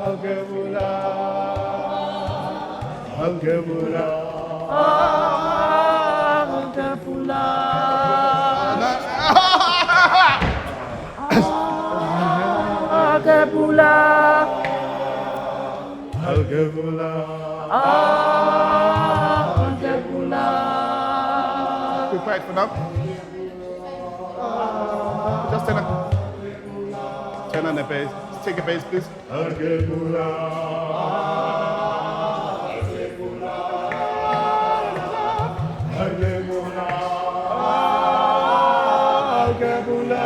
Algebula, Algebula, Algebula, Algebula, Algebula, Algebula. We quiet for now. Just turn on the bass. Take a bass, please. Algebula. Algebula. Algebula.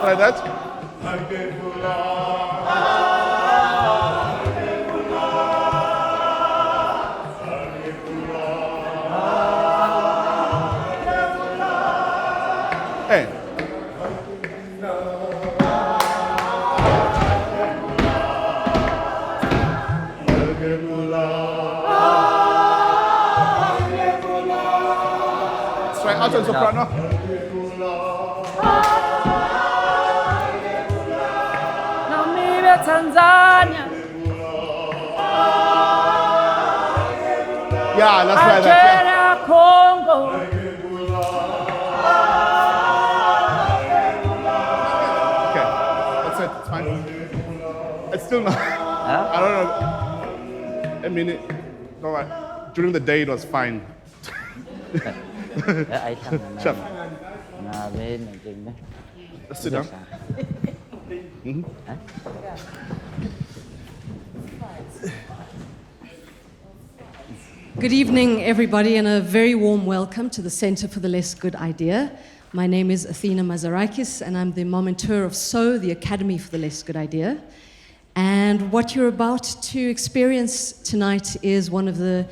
Try that. Hey. Let's try alto and soprano. Tanzania. Yeah, let's try that. Yeah. Congo. Okay, that's it. It's fine. It's still not. I don't know. I mean, all right. During the day, it was fine. Chef. Let's sit down. Mm-hmm. Good evening, everybody, and a very warm welcome to the Center for the Less Good Idea. My name is Athena Mazarakis, and I'm the momenteur of SO, the Academy for the Less Good Idea. And what you're about to experience tonight is one of the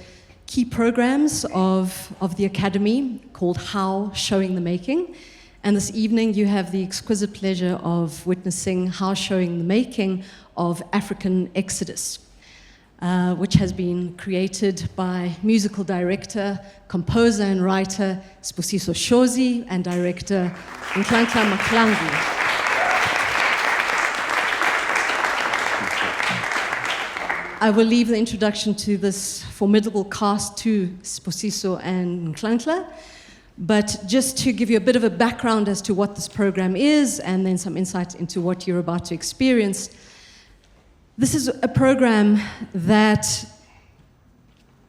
key programs of the Academy called How Showing the Making. And this evening you have the exquisite pleasure of witnessing How Showing the Making of African Exodus, which has been created by musical director, composer and writer Sbusiso Shozi and director Nhlanhla Mahlangu. I will leave the introduction to this formidable cast to Sbusiso and Nhlanhla. But just to give you a bit of a background as to what this program is and then some insight into what you're about to experience, this is a program that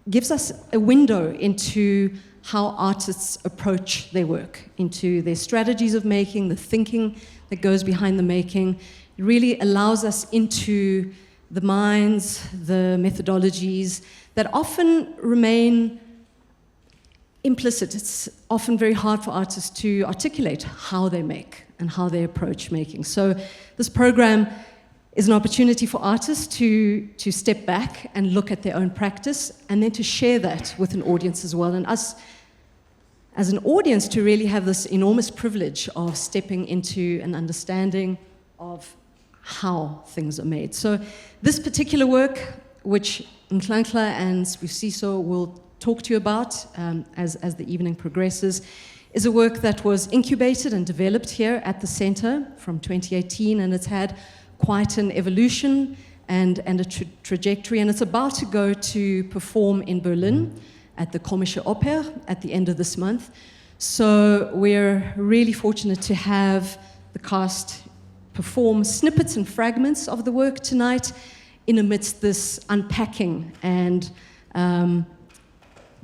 gives us a window into how artists approach their work, into their strategies of making, the thinking that goes behind the making. It really allows us into the minds, the methodologies that often remain implicit. It's often very hard for artists to articulate how they make and how they approach making. So this program is an opportunity for artists to step back and look at their own practice and then to share that with an audience as well. And us, as an audience, to really have this enormous privilege of stepping into an understanding of how things are made. So this particular work, which Nhlanhla and Sbusiso will talk to you about as the evening progresses, is a work that was incubated and developed here at the center from 2018, and it's had quite an evolution and a trajectory, and it's about to go to perform in Berlin at the Komische Oper at the end of this month. So we're really fortunate to have the cast perform snippets and fragments of the work tonight in amidst this unpacking and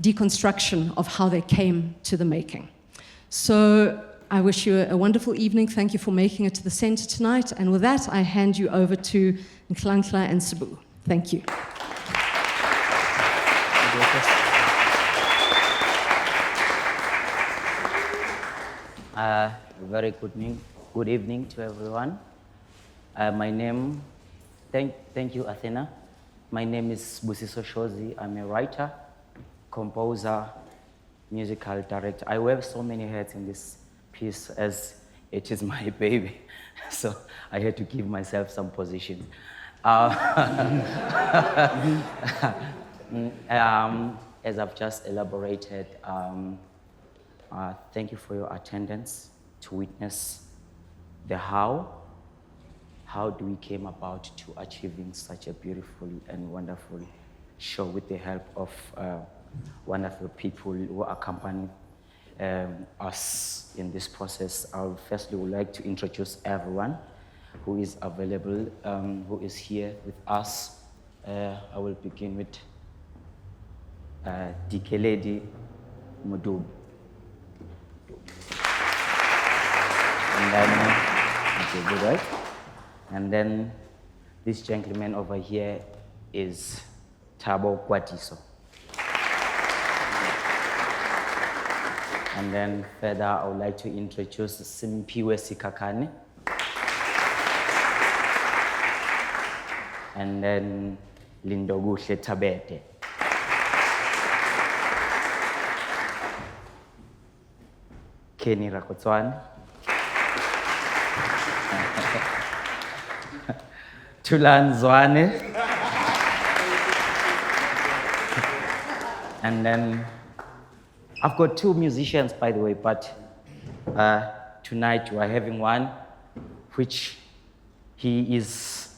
deconstruction of how they came to the making. So I wish you a wonderful evening. Thank you for making it to the center tonight. And with that, I hand you over to Nhlanhla and Sbu. Thank you. Very good evening to everyone. Thank you, Athena. My name is Sbusiso Shozi. I'm a writer, composer, musical director. I wear so many hats in this piece as it is my baby. So I had to give myself some position. As I've just elaborated, thank you for your attendance to witness the how do we came about to achieving such a beautiful and wonderful show with the help of wonderful people who accompany us in this process. I firstly would like to introduce everyone who is available, who is here with us. I will begin with Dikeledi Mudu. And then, okay, good, right? And then this gentleman over here is Thabo Kwatiso. And then further, I would like to introduce Simpiwe Sikakane. And then Lindoguhle Tabete. Kenny Rakotswan. Tulan Zwane. And then I've got two musicians, by the way, but tonight we are having one, which he is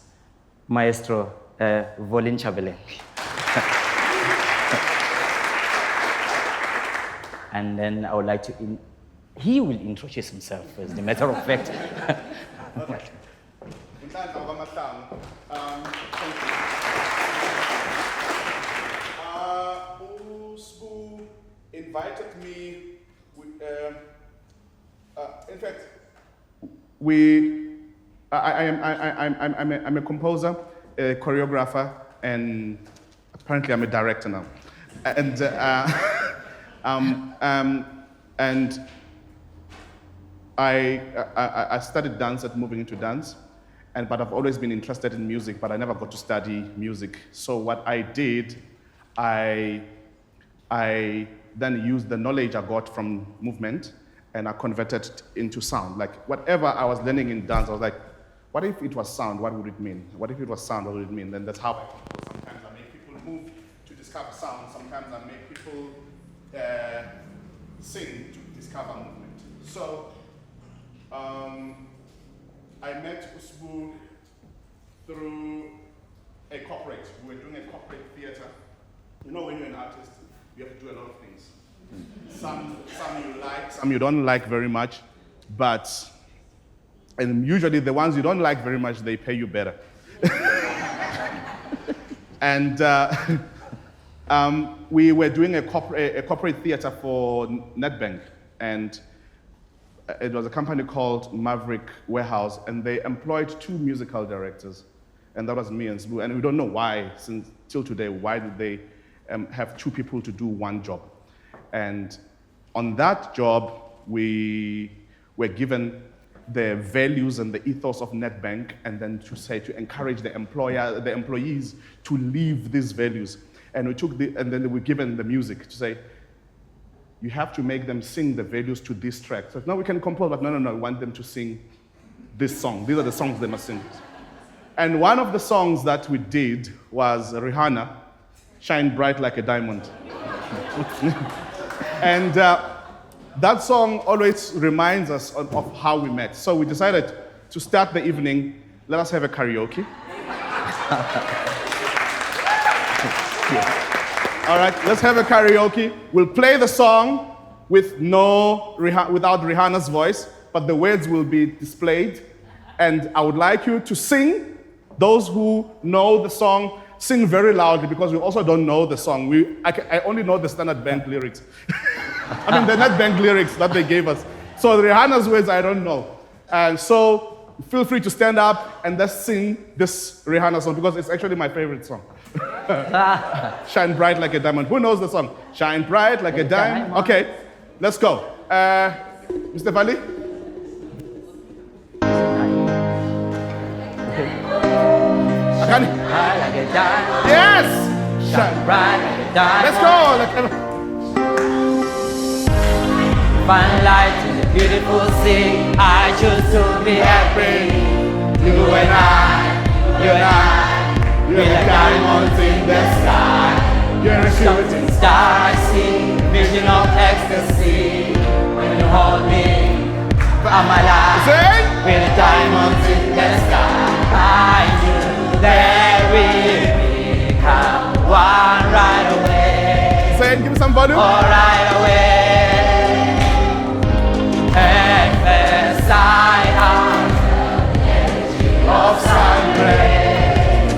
Maestro Volin Chabeleng. And then I would like to, he will introduce himself, as a matter of fact. Sbu invited me, in fact, I'm a composer, a choreographer, and apparently I'm a director now. And I studied dance at moving into dance, but I've always been interested in music, but I never got to study music. So what I did, I then used the knowledge I got from movement, and I converted it into sound. Like whatever I was learning in dance, I was like, what if it was sound? What would it mean? What if it was sound? What would it mean? Then that's how sometimes I make people move to discover sound. Sometimes I make people sing to discover movement. So I met Sbu through a corporate. We were doing a corporate theater. You know, when you're an artist, you have to do a lot of things. Some you like, some you don't like very much, and usually the ones you don't like very much, they pay you better. And we were doing a corporate theater for Nedbank, and it was a company called Maverick Warehouse, and they employed 2 musical directors, and that was me and Sbu. And we don't know why, since till today, why did they have 2 people to do one job? And on that job, we were given the values and the ethos of Nedbank, and then to encourage the employees to live these values. And and then we were given the music to say, you have to make them sing the values to this track. So now we can compose, but no, we want them to sing this song. These are the songs they must sing. And one of the songs that we did was Rihanna, Shine Bright Like a Diamond. And that song always reminds us of how we met. So we decided to start the evening, let us have a karaoke. All right, let's have a karaoke. We'll play the song without Rihanna's voice, but the words will be displayed. And I would like you to sing. Those who know the song, sing very loudly, because we also don't know the song. I only know the Standard Bank lyrics. I mean, the Nedbank lyrics that they gave us. So the Rihanna's words, I don't know. And so feel free to stand up and let's sing this Rihanna song, because it's actually my favorite song. Shine bright like a diamond. Who knows the song? Shine bright like a diamond. Okay, let's go. Mr. Vali? Yes! Shine bright like a diamond. Let's go! Find light in the beautiful sea. I choose and I, we're like diamonds in the sky. You're a shooting star, I see, vision of ecstasy. When you hold me, I'm alive. We're like diamonds in the sky. I knew that we become one right away. Say it, give me some volume. All right away. And first I have of sun rays.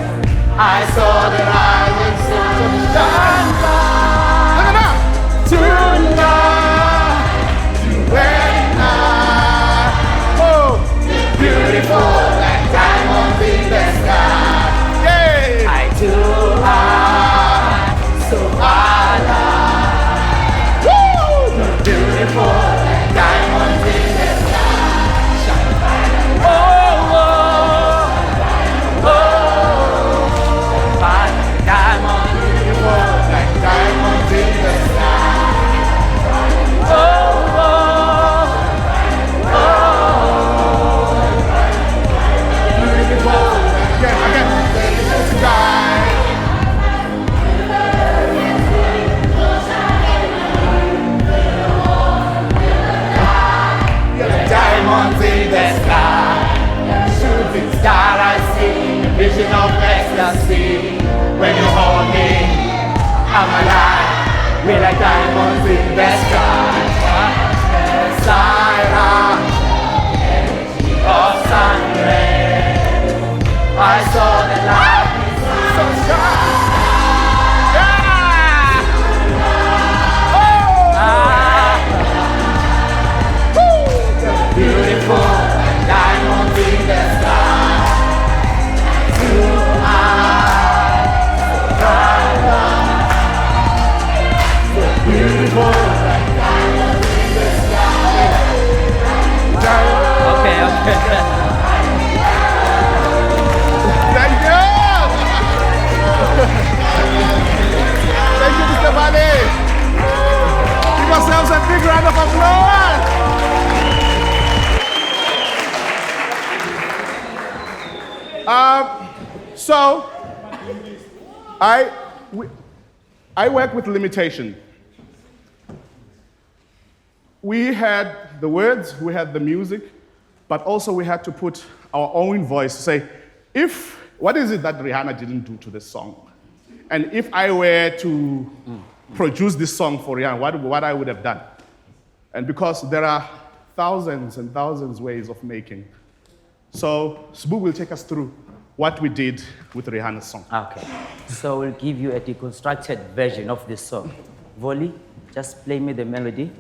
I saw that I would soon shine bright. To love, to when beautiful like diamonds in the sky. Yay! I do high, so high. Woo! Beautiful like diamonds in the sky. Shine bright. Oh, oh, oh. Like diamonds, beautiful like diamonds in the sky. Oh, oh, diamonds in the sky, shooting star I see, vision of ecstasy. When you hold me, I'm alive. We're like diamonds in the sky. Yes, I am of sun rays. I saw the light is so shine. Yeah! Oh! Beautiful like diamonds in the sky. Blue eyes, so beautiful like diamonds in the sky. Okay. Thank you! Thank you, Mr. Bale. Give yourselves a big round of applause. So, I work with limitation. We had the words, we had the music, but also we had to put our own voice to say, what is it that Rihanna didn't do to this song? And if I were to produce this song for Rihanna, what I would have done? And because there are thousands and thousands ways of making. So Sbu will take us through what we did with Rihanna's song. Okay, so we'll give you a deconstructed version of this song. Volley, just play me the melody.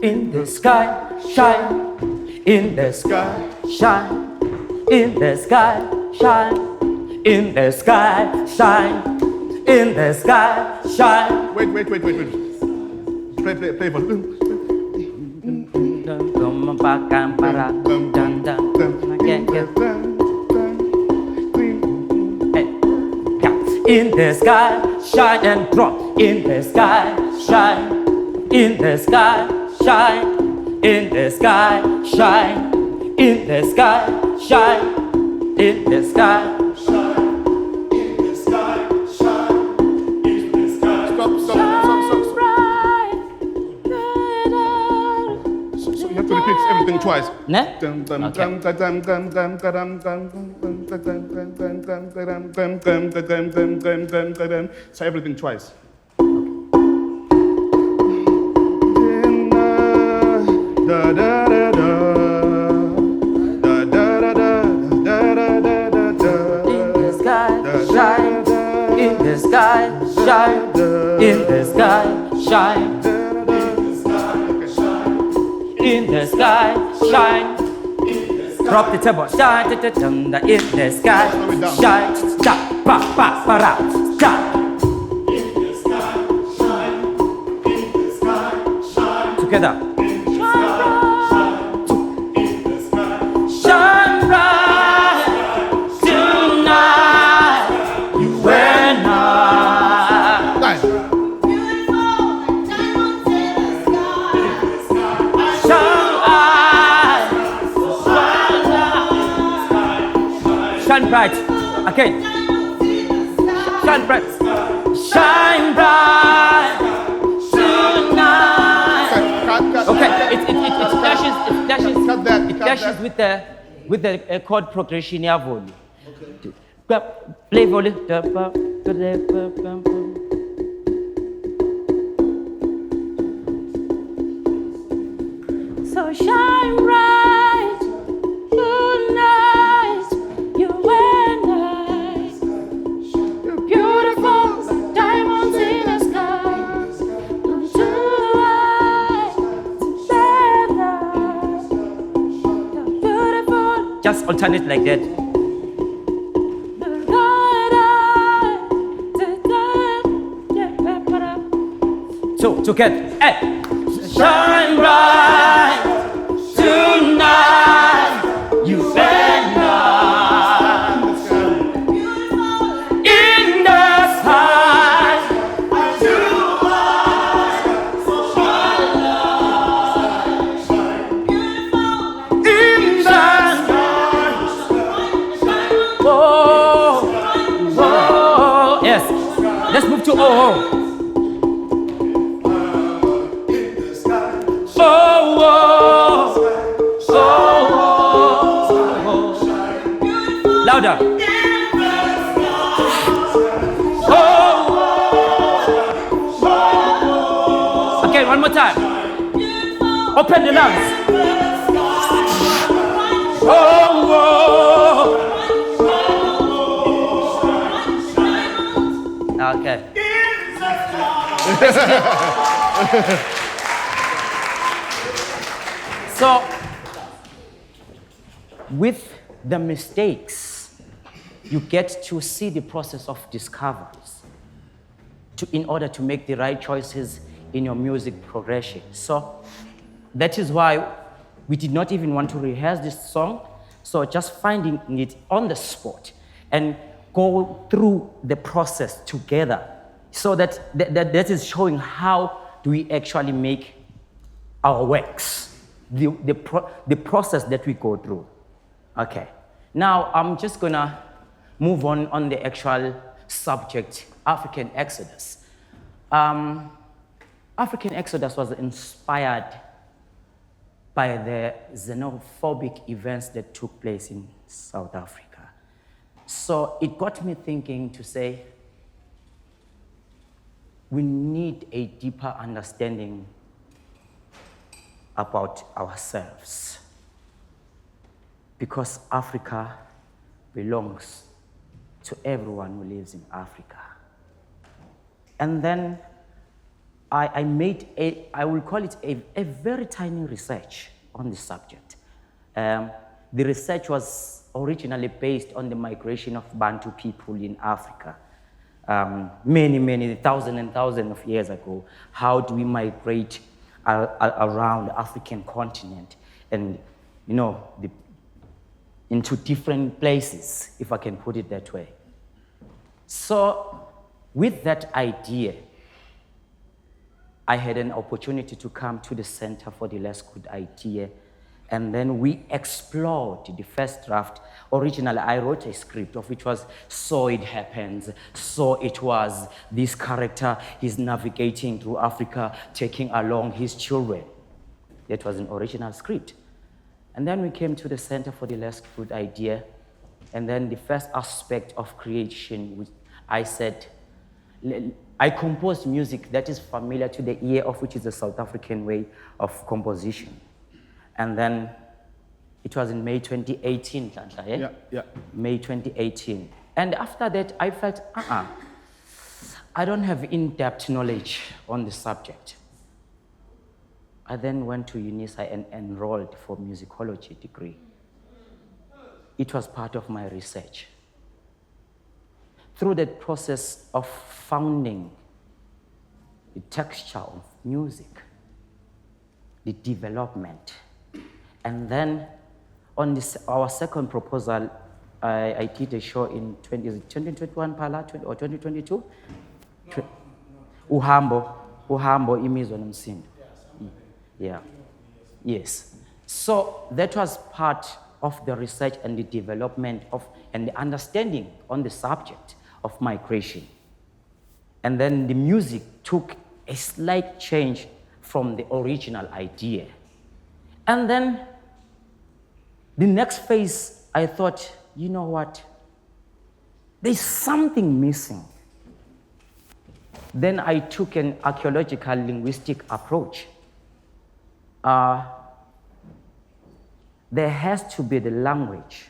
In the sky, shine. In the sky, shine. In the sky, shine. In the sky, shine. In the sky, shine. Wait. Play for In the sky, shine and drop. In the sky, shine. In the sky, shine. In the sky, shine. In the sky, shine. In the sky. So you have to repeat everything twice. Ne? Say everything twice. In the sky, shine. In the sky, shine. In the sky, shine. Drop the table, shine. In the sky, shine. Stop, pa, pa, para, stop. In the sky, shine. In the sky, shine. Together. Shine bright tonight, you and I. Shine bright. Okay. Shine bright. Shine bright tonight. Okay. It clashes with the chord progression here volume. Okay. Play volume. So shine bright tonight, you and I, beautiful diamonds in the sky, come to life together, beautiful. Just alternate like that. So, together. Hey. Shine bright tonight, you and I, in the sky. In the sky. Oh, oh, yes. Let's move to oh. Louder. Oh. Okay, one more time. Open the lungs. Oh. Okay. So, with the mistakes, you get to see the process of discoveries in order to make the right choices in your music progression. So that is why we did not even want to rehearse this song. So just finding it on the spot and go through the process together. So that is showing how do we actually make our works, the process that we go through. Okay. Now, I'm just gonna move on the actual subject, African Exodus. African Exodus was inspired by the xenophobic events that took place in South Africa. So it got me thinking to say, we need a deeper understanding about ourselves. Because Africa belongs to everyone who lives in Africa. And then I made I will call it a very tiny research on the subject. The research was originally based on the migration of Bantu people in Africa. Many thousands and thousands of years ago. How do we migrate around the African continent and, into different places, if I can put it that way. So, with that idea, I had an opportunity to come to the Center for the Less Good Idea, and then we explored the first draft. Originally, I wrote a script of which was, so it happens, so it was, this character is navigating through Africa, taking along his children. That was an original script. And then we came to the Center for the Less Good Idea, and then the first aspect of creation, which I said, I composed music that is familiar to the ear of which is the South African way of composition. And then it was in May 2018, Nhlanhla, Yeah. May 2018. And after that, I felt, I don't have in-depth knowledge on the subject. I then went to UNISA and enrolled for musicology degree. It was part of my research. Through that process of founding the texture of music, the development, and then on this, our second proposal, I did a show in 2021 Phala, or 2022? Uhambo imizwa nomsindo. Yeah. Yes. So that was part of the research and the development of and the understanding on the subject of migration. And then the music took a slight change from the original idea. And then the next phase, I thought, you know what? There's something missing. Then I took an archaeological linguistic approach. There has to be the language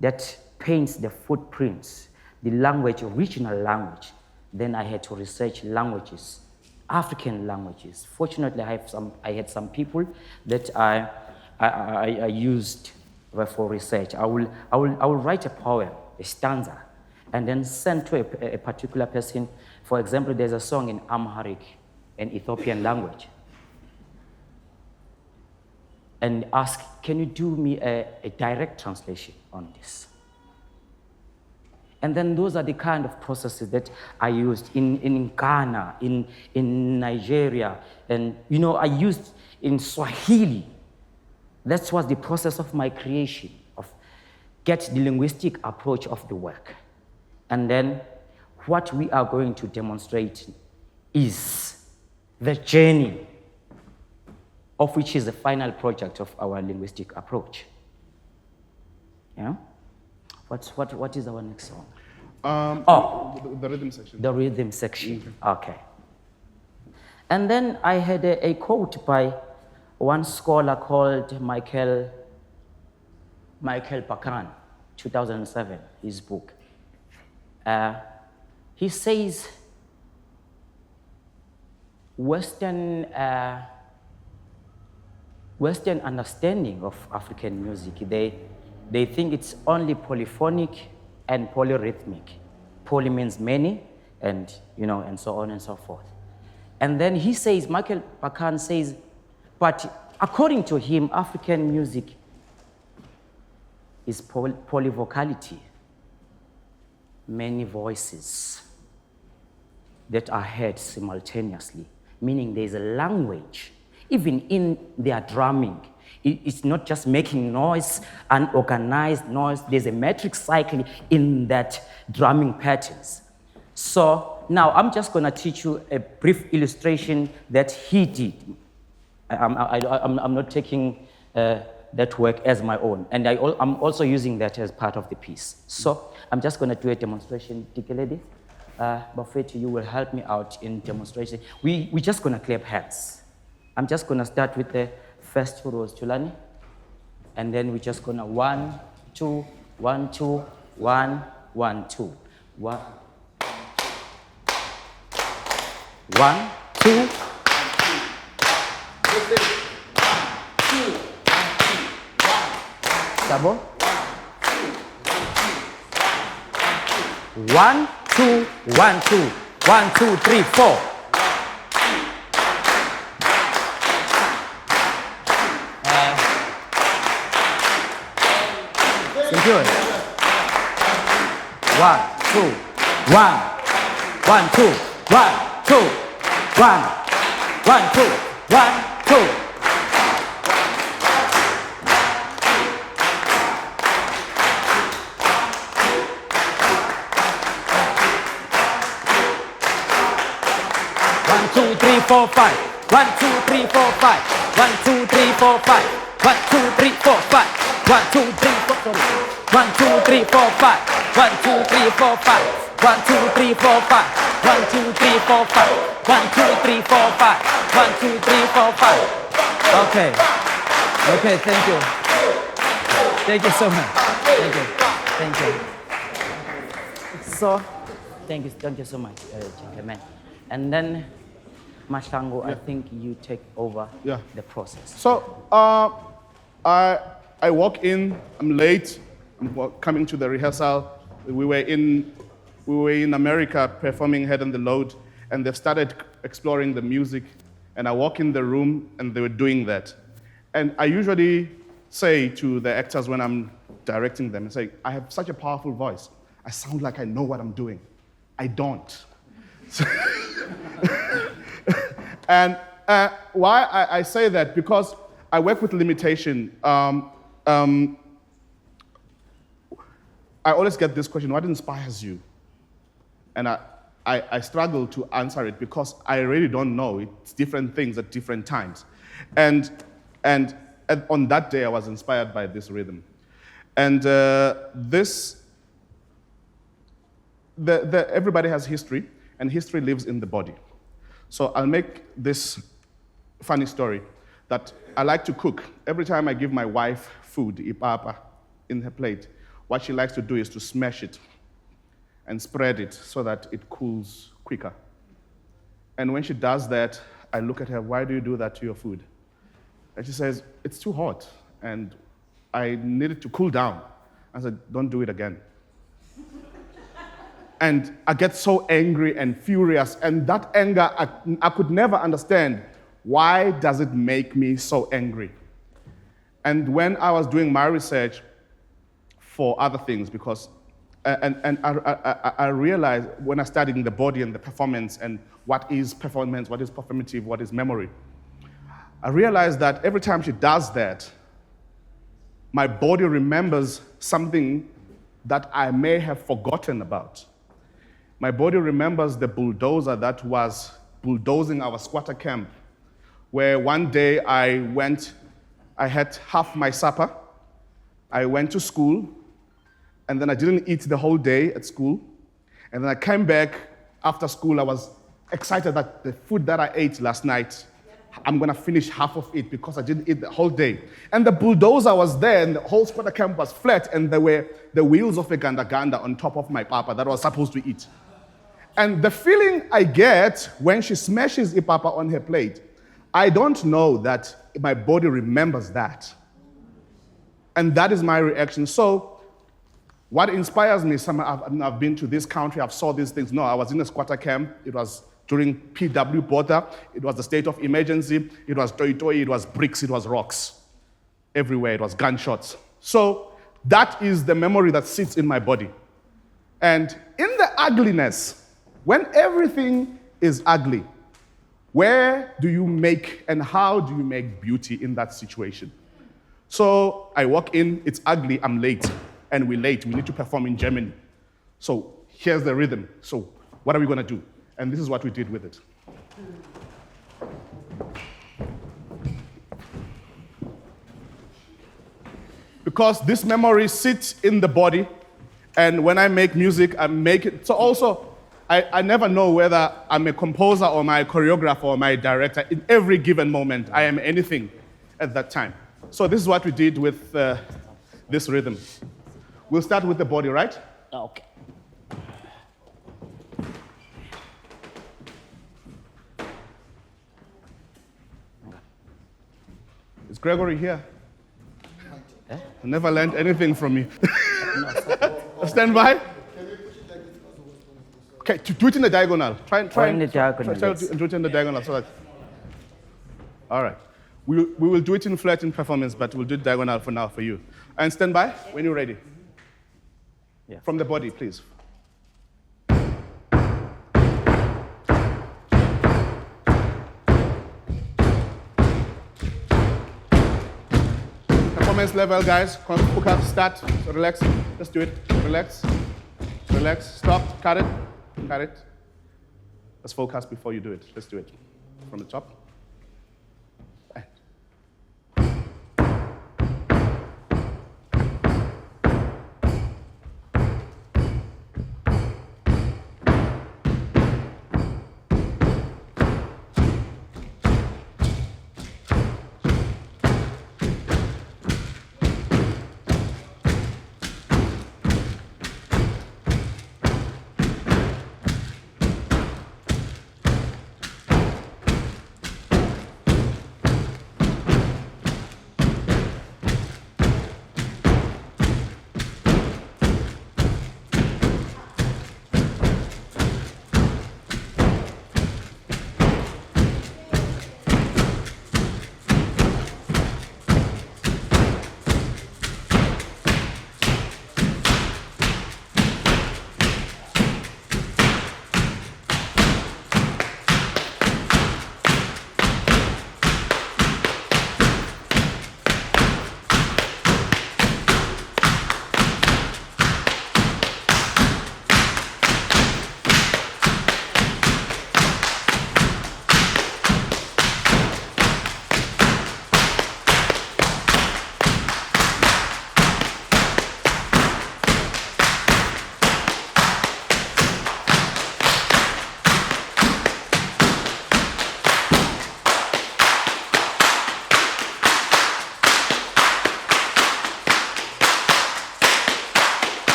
that paints the footprints, the language, original language. Then I had to research languages, African languages. Fortunately, I had some people that I used for research. I will write a poem, a stanza, and then send to a particular person. For example, there's a song in Amharic, an Ethiopian language, and ask, can you do me a direct translation on this? And then those are the kind of processes that I used in Ghana, in Nigeria, and I used in Swahili. That was the process of my creation, of get the linguistic approach of the work. And then what we are going to demonstrate is the journey of which is the final project of our linguistic approach. Yeah? What is our next song? The rhythm section. The rhythm section, okay. And then I had a quote by one scholar called Michael Pakan, 2007, his book. He says, Western understanding of African music, they think it's only polyphonic and polyrhythmic. Poly means many, and and so on and so forth. And then he says, Michael Pakan says, but according to him, African music is polyvocality, many voices that are heard simultaneously, meaning there's a language, even in their drumming. It's not just making noise, unorganized noise. There's a metric cycle in that drumming patterns. So now I'm just going to teach you a brief illustration that he did. I'm not taking that work as my own, and I'm also using that as part of the piece. So I'm just going to do a demonstration. Dikeledi, Bafetu, you will help me out in demonstration. We're just going to clap hands. I'm just going to start with the first two rows, Tulani, and then we're just going to 1, 2, 1, 2, 1, 1, 2. 1, 2. Double. 1, 2, 1, 2, 1, 2, 3, 4. Good. 1, 2, 1, 1, 2, 1, 2, 1, 1, 2, 1, 2. One, two, three, four, five. 1, 2, 3, 4, 5. 1, 2, 3, 4, 5. 1, 2, 3, 4, 5. 1, 2, 3, 4, 5. 1, 2, 3, 4, 5. 1, 2, 3, 4, 5. 1, 2, 3, 4, 5. 1, 2, 3, 4, 5. 1, 2, 3, 4, 5. 1, 2, 3, 4, 5. Okay. Okay, thank you. Thank you so much. Thank you. Thank you. So, thank you so much, gentlemen. And then, Mahlangu, I think you take over the process. So, I walk in, I'm late, I'm coming to the rehearsal. We were in America performing Head on the Load, and they've started exploring the music, and I walk in the room, and they were doing that. And I usually say to the actors when I'm directing them, I say, I have such a powerful voice. I sound like I know what I'm doing. I don't. And why I say that, because I work with limitation. I always get this question, what inspires you? And I struggle to answer it because I really don't know. It's different things at different times. And on that day, I was inspired by this rhythm. And everybody has history, and history lives in the body. So I'll make this funny story that I like to cook. Every time I give my wife food, ipapa, in her plate, what she likes to do is to smash it and spread it so that it cools quicker. And when she does that, I look at her, why do you do that to your food? And she says, it's too hot, and I need it to cool down. I said, don't do it again. And I get so angry and furious, and that anger, I could never understand, why does it make me so angry? And when I was doing my research for other things, because, I realized when I studied the body and the performance and what is performance, what is performative, what is memory, I realized that every time she does that, my body remembers something that I may have forgotten about. My body remembers the bulldozer that was bulldozing our squatter camp, where one day I had half my supper, I went to school, and then I didn't eat the whole day at school, and then I came back after school. I was excited that the food that I ate last night, I'm gonna finish half of it because I didn't eat the whole day. And the bulldozer was there, and the whole squatter camp was flat, and there were the wheels of a ganda on top of my papa that I was supposed to eat. And the feeling I get when she smashes ipapa on her plate, I don't know that my body remembers that. And that is my reaction. So what inspires me, I've been to this country, I've saw these things. No, I was in a squatter camp. It was during PW border. It was the state of emergency. It was toy, it was bricks, it was rocks. Everywhere, it was gunshots. So that is the memory that sits in my body. And in the ugliness, when everything is ugly, where do you make and how do you make beauty in that situation? So I walk in, it's ugly, I'm late. And we're late, we need to perform in Germany. So here's the rhythm. So what are we gonna do? And this is what we did with it. Because this memory sits in the body, and when I make music, I make it. So also, I never know whether I'm a composer or my choreographer or my director. In every given moment, I am anything at that time. So this is what we did with this rhythm. We'll start with the body, right? Okay. Is Gregory here? I never learned anything from you. Stand by. Okay, to do it in the diagonal. Try in the diagonal, Try yes. to do it in the diagonal so that. All right. We will do it in flat in performance, but we'll do it diagonal for now for you. And stand by when you're ready. Yeah. From the body, please. Performance level, guys. Hook up, start, so relax. Let's do it. Relax. Relax. Stop. Cut it. Cut it. Let's focus before you do it. Let's do it. From the top.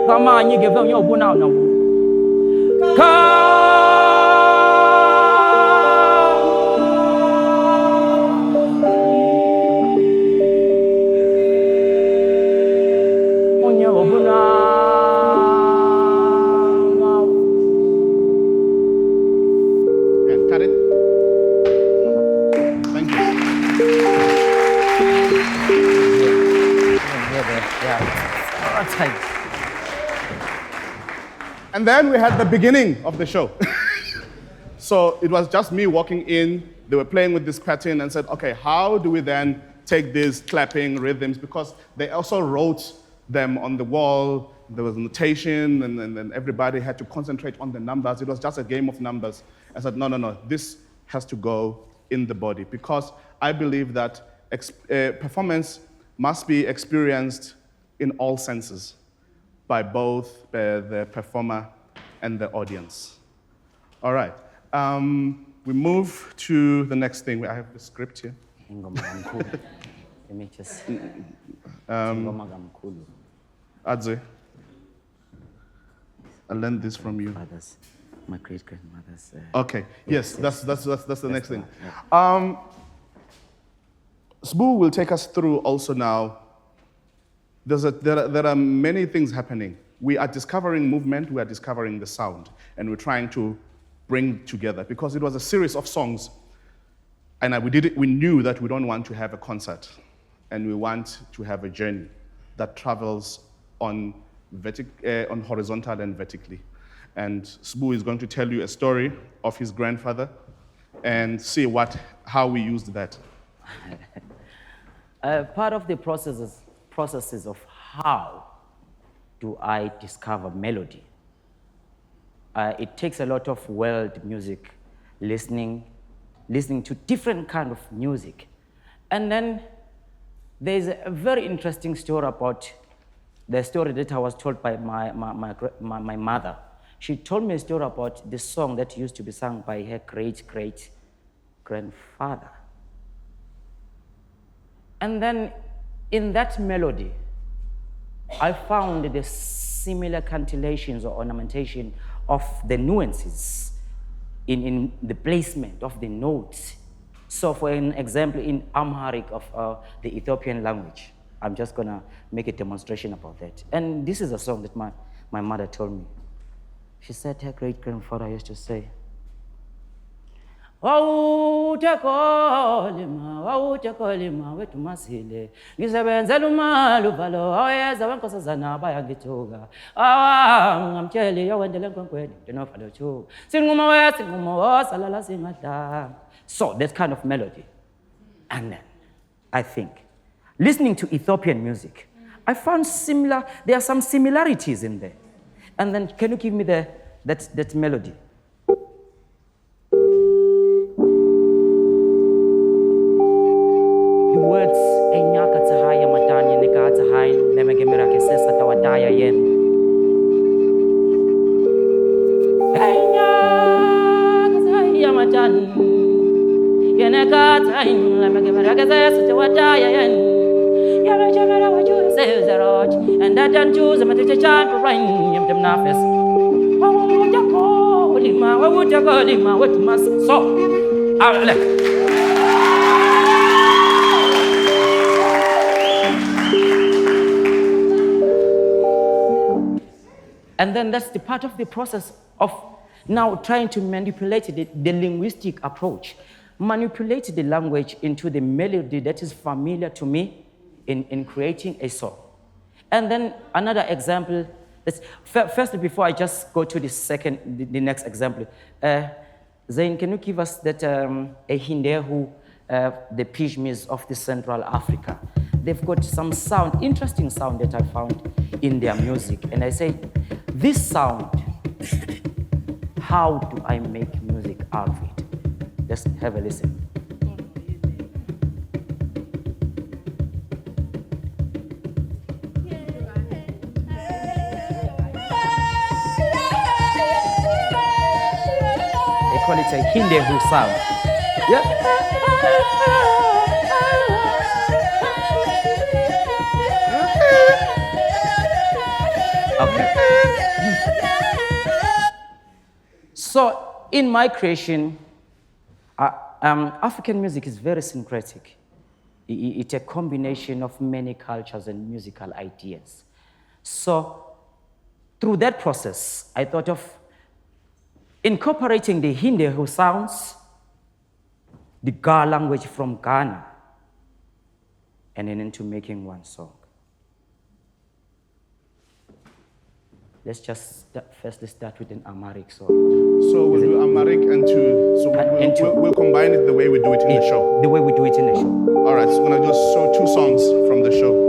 Come on, you give them your one out now. And cut it. Thank you. And then we had the beginning of the show. So it was just me walking in. They were playing with this pattern and said, okay, how do we then take these clapping rhythms? Because they also wrote them on the wall. There was notation, and then everybody had to concentrate on the numbers. It was just a game of numbers. I said, no, this has to go in the body, because I believe that performance must be experienced in all senses by both the performer and the audience. All right, we move to the next thing. I have the script here. Let me just. Adze, I learned this from you. Fathers, my great grandmothers. Okay, yes, that's the next thing. Sbu will take us through also now. There are many things happening. We are discovering movement, we are discovering the sound, and we're trying to bring together, because it was a series of songs, and we knew that we don't want to have a concert, and we want to have a journey that travels on horizontal and vertically. And Sbu is going to tell you a story of his grandfather and see how we used that. Part of the processes of how do I discover melody. It takes a lot of world music, listening to different kind of music. And then there's a very interesting story about the story that I was told by my mother. She told me a story about the song that used to be sung by her great-great-grandfather. And then in that melody, I found the similar cantillations or ornamentation of the nuances in the placement of the notes. So for an example, in Amharic of the Ethiopian language, I'm just gonna make a demonstration about that. And this is a song that my mother told me. She said her great-grandfather used to say, wawutekolima wethu masile ngisebenzela umali uvalo awuyeza wenkosazana bayangithuka ngamtsheli yowendele enkwenkweni ndinovalo thuka sinqumo wosalala singadlanga. So that kind of melody. And then I think listening to Ethiopian music, I found there are some similarities in there. And then can you give me that melody? The words enyaka tsahaya matanya nika tsahai nemegemera kesesa tawadaya yen. Enyaka tsahaya matanya yeneka tsahai nemegemera kesesa tawadaya yen. Yamejemera waju sezeroj and that and choose them to chant for rain yam dem nafes. Wawutekolima wethu masile. So, look. And then that's the part of the process of now trying to manipulate the linguistic approach. Manipulate the language into the melody that is familiar to me in creating a song. And then another example, first, before I just go to the next example, Zain, can you give us that a Hindehu, the Pygmies of the Central Africa? They've got some sound, interesting sound that I found in their music. And I say, this sound, how do I make music out of it? Let's have a listen. They call it a Hindehu sound. Yeah. Okay. So, in my creation, African music is very syncretic. It's a combination of many cultures and musical ideas. So, through that process, I thought of incorporating the Hindehu sounds, the Ga language from Ghana, and then into making one song. Let's just firstly start with an Amharic song. So we'll do Amharic and Two. So we'll combine it the way we do it in the show. The way we do it in the show. All right, so we're going to just show 2 songs from the show.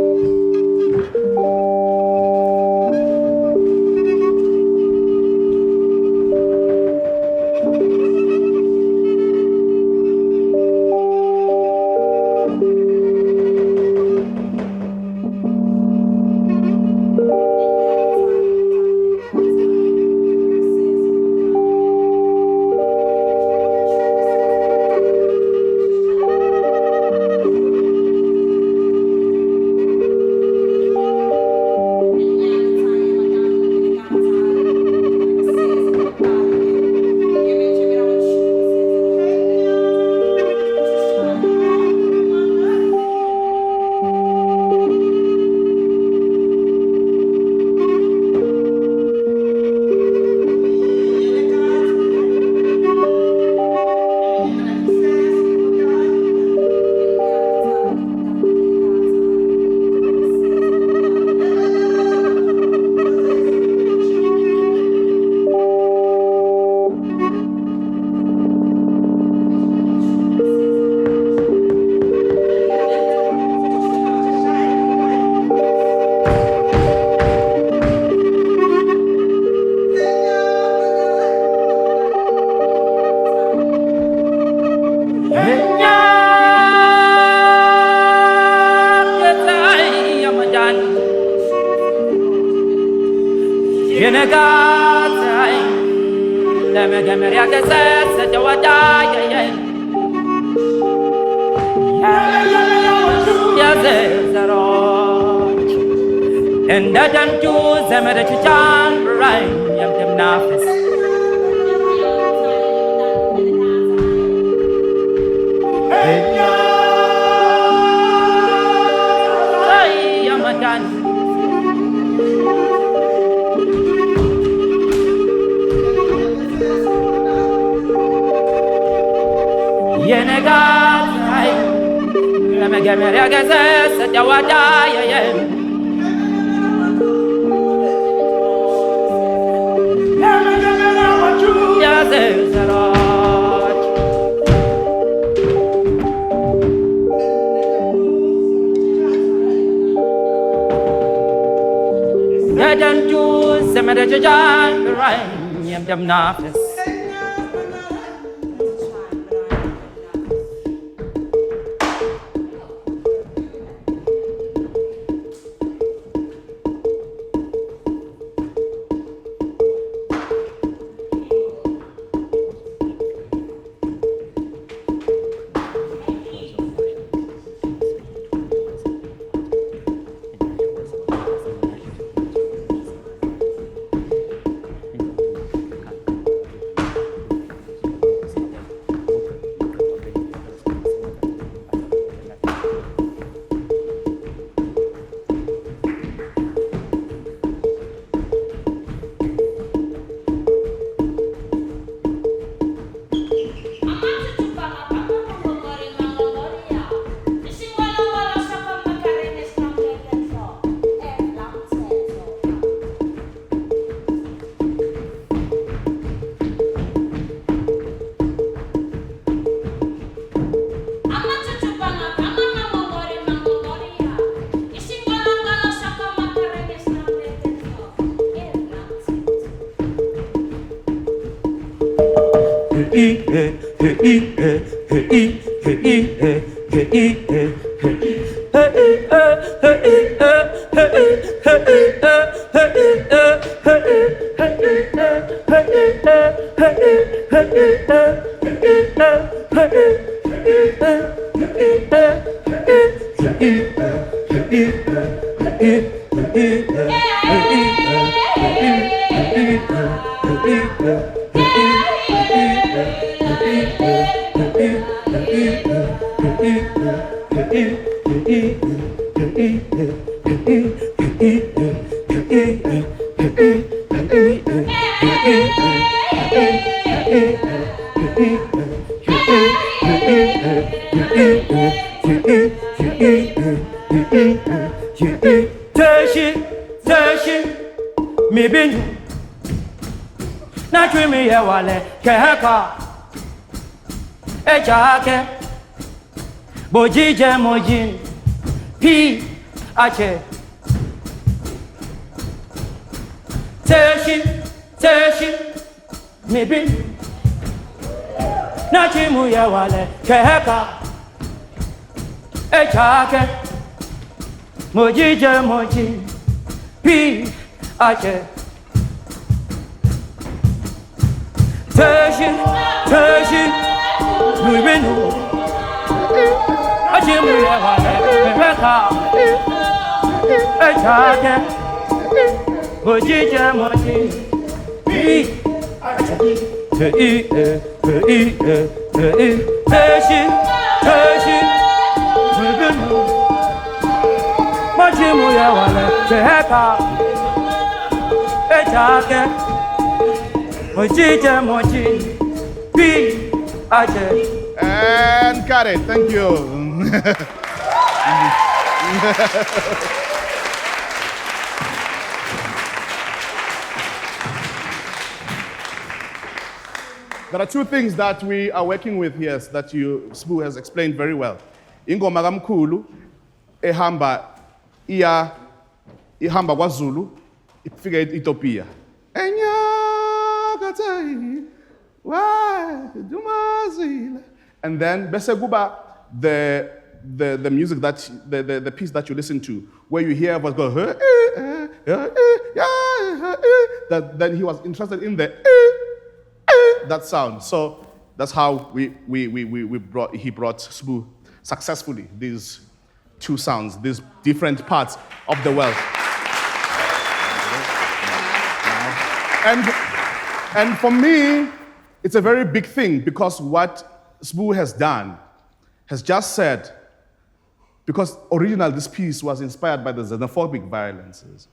And that I'm choose them at a chan, right? Yam them nafis. Hey, yam a done. Yenegat, let me get me a gazette at your die. There's a lot. They don't do some of the giant right, yam them nafis. Bojije mojin pi ache teshi maybe na chimu ya wale keheka echake bojije mojin pi ache teshi maybe And got it. Thank you. There are two things that we are working with here that Sbu has explained very well. Ingoma kamkhulu ehamba kwaZulu ifika eEthiopia. And then bese kuba the music that the piece that you listen to, where you hear was go that then he was interested in the that sound. So that's how he brought Sbu successfully these two sounds, these different parts of the world. And for me, it's a very big thing because what Sbu has done has just said, because originally this piece was inspired by the xenophobic violences.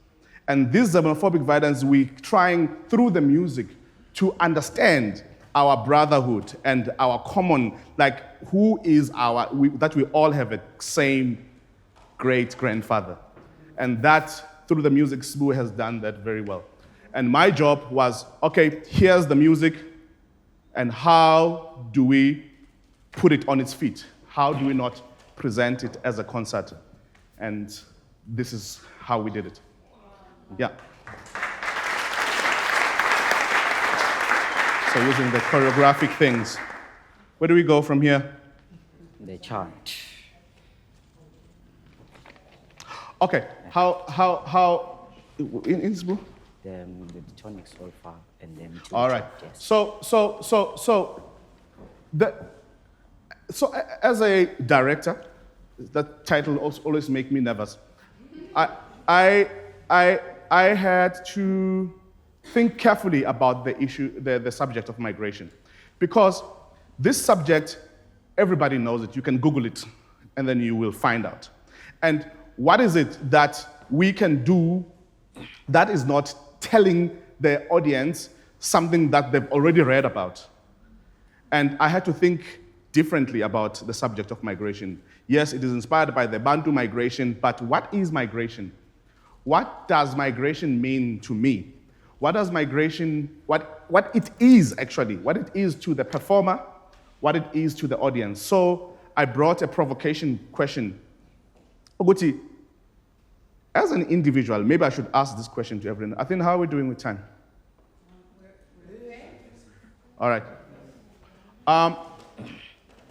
And this xenophobic violence, we're trying through the music to understand our brotherhood and our common, like who is that we all have a same great-grandfather. And that, through the music, Sbu has done that very well. And my job was, okay, here's the music, and how do we put it on its feet? How do we not present it as a concert? And this is how we did it. Yeah. So using the choreographic things. Where do we go from here? The chant. Okay, how in Sbu? The tonic solfa and then. All right. Yes. So as a director, that title always make me nervous. I had to think carefully about the issue, the subject of migration, because this subject, everybody knows it. You can Google it, and then you will find out. And what is it that we can do that is not telling the audience something that they've already read about? And I had to think differently about the subject of migration. Yes, it is inspired by the Bantu migration, but what is migration? What does migration mean to me? What does migration, what it is actually, what it is to the performer, what it is to the audience. So I brought a provocation question. Oguti, as an individual, maybe I should ask this question to everyone. I think, how are we doing with time? All right. I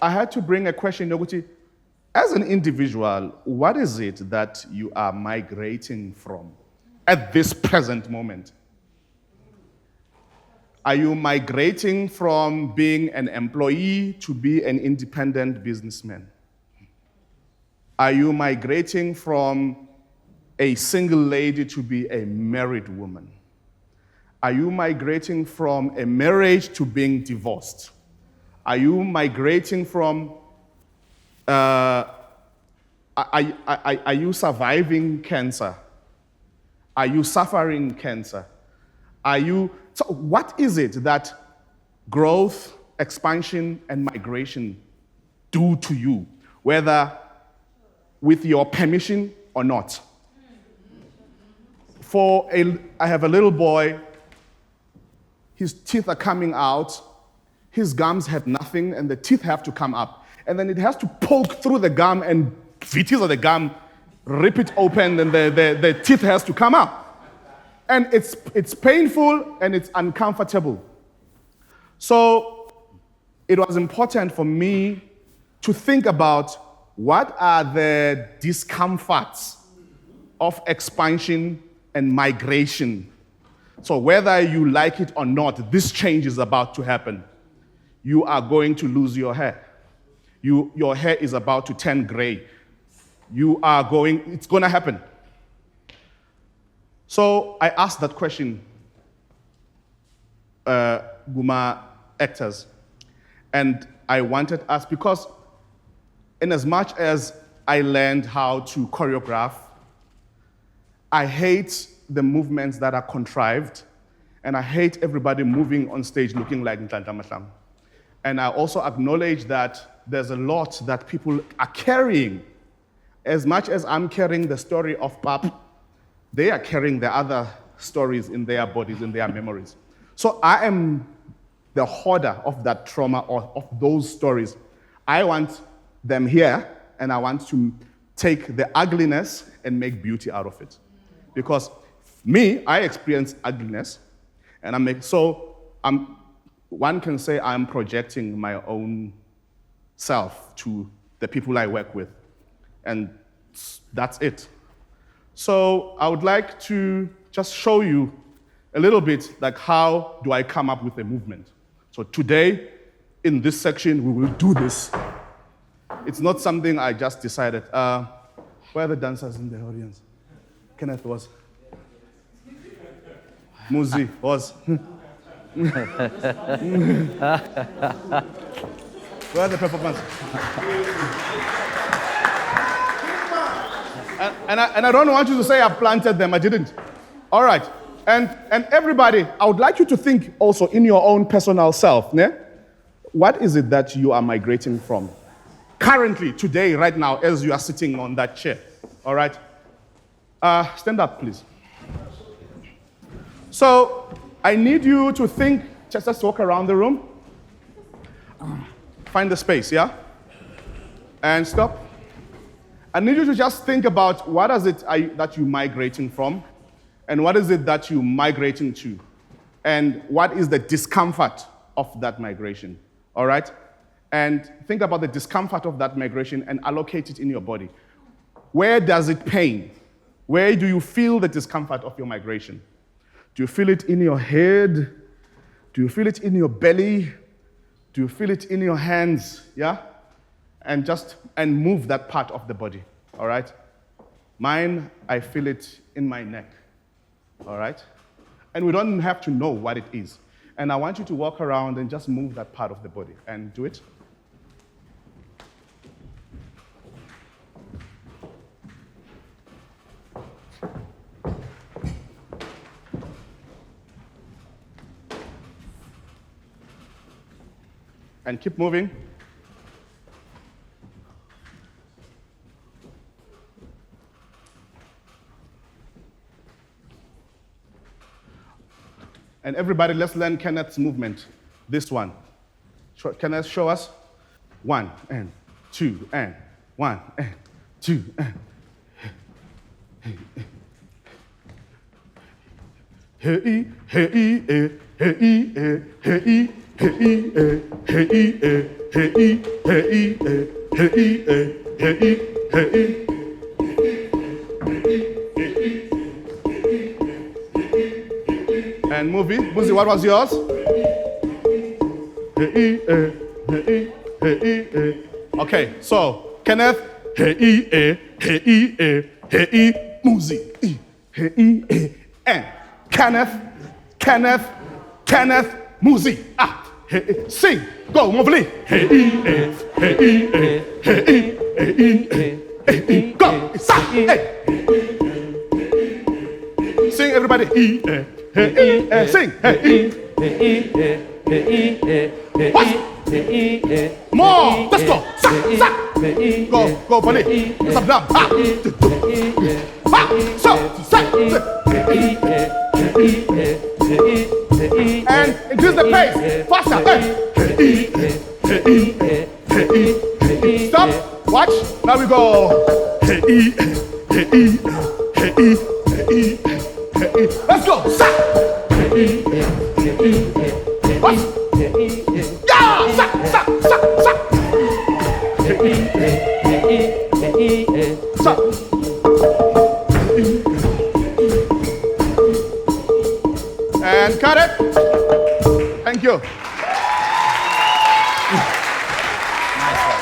had to bring a question, Noguchi. As an individual, what is it that you are migrating from at this present moment? Are you migrating from being an employee to be an independent businessman? Are you migrating from a single lady to be a married woman? Are you migrating from a marriage to being divorced? Are you migrating from, are you surviving cancer? Are you suffering cancer? So what is it that growth, expansion, and migration do to you, whether with your permission or not? I have a little boy, his teeth are coming out, his gums have nothing, and the teeth have to come up. And then it has to poke through the gum and vitis of the gum, rip it open, and the teeth has to come out. And it's painful and it's uncomfortable. So it was important for me to think about what are the discomforts of expansion and migration. So whether you like it or not, this change is about to happen. You are going to lose your hair. Your hair is about to turn gray. It's going to happen. So I asked that question, Guma actors, and I wanted us, because in as much as I learned how to choreograph, I hate the movements that are contrived, and I hate everybody moving on stage looking like Nhlanhla. And I also acknowledge that there's a lot that people are carrying. As much as I'm carrying the story of Pap, they are carrying the other stories in their bodies, in their memories. So I am the hoarder of that trauma or of those stories. I want them here, and I want to take the ugliness and make beauty out of it. Because I experience ugliness, and one can say I'm projecting my own self to the people I work with, and that's it. So I would like to just show you a little bit, like, how do I come up with a movement. So today, in this section, we will do this. It's not something I just decided. Where are the dancers in the audience? Kenneth was. Muzi was. Where are the performers? And I don't want you to say I planted them. I didn't. All right. And everybody, I would like you to think also in your own personal self. Ne? What is it that you are migrating from? Currently, today, right now, as you are sitting on that chair. All right? Stand up, please. So I need you to think, just walk around the room. Find the space, yeah? And stop. I need you to just think about what is it that you're migrating from, and what is it that you're migrating to, and what is the discomfort of that migration, all right? And think about the discomfort of that migration and allocate it in your body. Where does it pain? Where do you feel the discomfort of your migration? Do you feel it in your head? Do you feel it in your belly? Do you feel it in your hands? Yeah? And move that part of the body, all right? Mine, I feel it in my neck, all right? And we don't have to know what it is. And I want you to walk around and just move that part of the body and do it. And keep moving. And everybody, let's learn Kenneth's movement. This one. Kenneth, show us. 1 and 2 and 1 and 2 and. Hey, hey, hey, hey, hey, hey, hey, hey, hey, hey, hey, hey, hey, hey. And movie, Muzi, what was yours? Okay, so Kenneth, Muzi, and Kenneth, Muzi. Sing, go, Movili. Go, hey. Sing, everybody. Sing. What? More. Let's go. Go, Polly. Let's have drum. So, and increase the pace. Faster. Stop. Watch. Now we go. Let's go. What? Yeah. And cut it. Thank you. Nice one.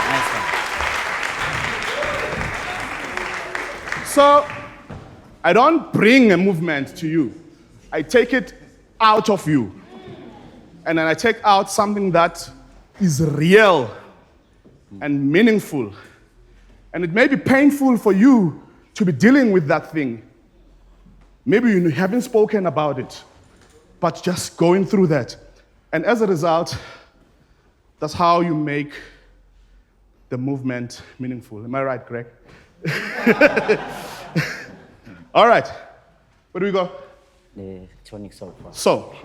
So, I don't bring a movement to you. I take it out of you. And then I take out something that is real and meaningful. And it may be painful for you to be dealing with that thing. Maybe you haven't spoken about it, but just going through that. And as a result, that's how you make the movement meaningful. Am I right, Greg? All right. Where do we go? The tonic soul. So,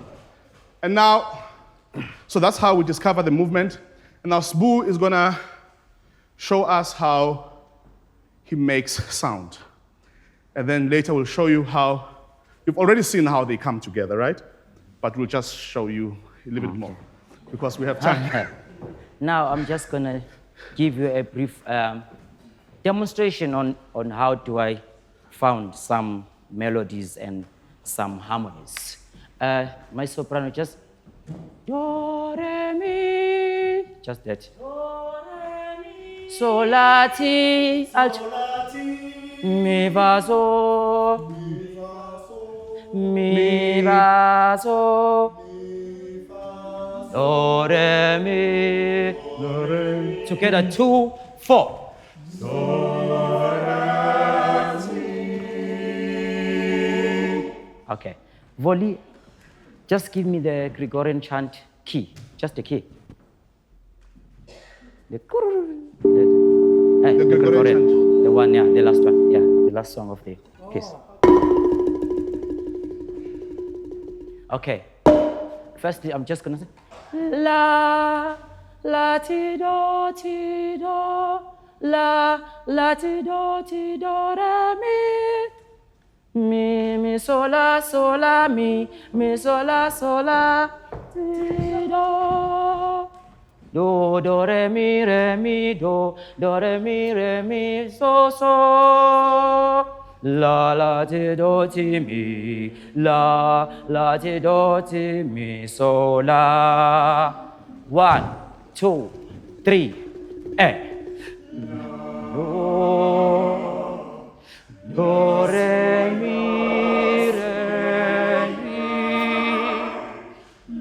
and now, so that's how we discover the movement. And now Sbu is gonna show us how he makes sound. And then later we'll show you how, you've already seen how they come together, right? But we'll just show you a little bit more because we have time. Now I'm just gonna give you a brief demonstration on how do I found some melodies and some harmonies. My soprano just do, re, mi, just that. Do, re, mi, sol, la, ti, alto, mi, va, so, mi, va, so, do, re, mi, together 2, 4. Okay. Volley, just give me the Gregorian chant key, just the key. The Gregorian, the one, yeah, the last one, yeah, the last song of the piece. Okay. Firstly, I'm just gonna say la, la, ti, do, la, la, ti, do, re, mi. Mi, sol, la, mi, sol, la, ti, do, re, mi, do, re, mi, so, la, ti, do, ti, mi, la, ti, do, ti, mi, so, la. 1, 2, 3, do, re, mi, re, mi, re,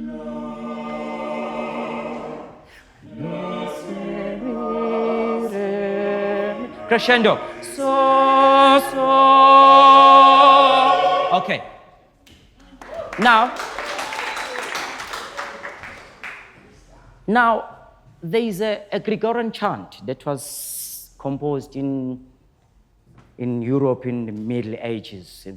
mi. Crescendo. So. Okay. Now, there is a Gregorian chant that was composed in Europe in the Middle Ages, a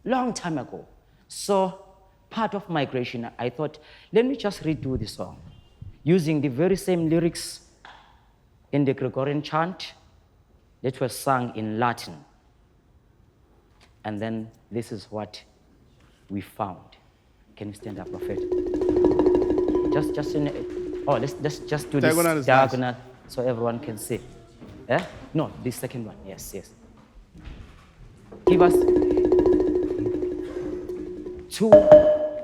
long time ago. So, part of migration, I thought, let me just redo the song, using the very same lyrics in the Gregorian chant that was sung in Latin. And then this is what we found. Can you stand up, Prophet? just in. Oh, let's just do Diagonal this is nice. diagonal so everyone can see. Yeah? No, this second one. Yes. Give us 2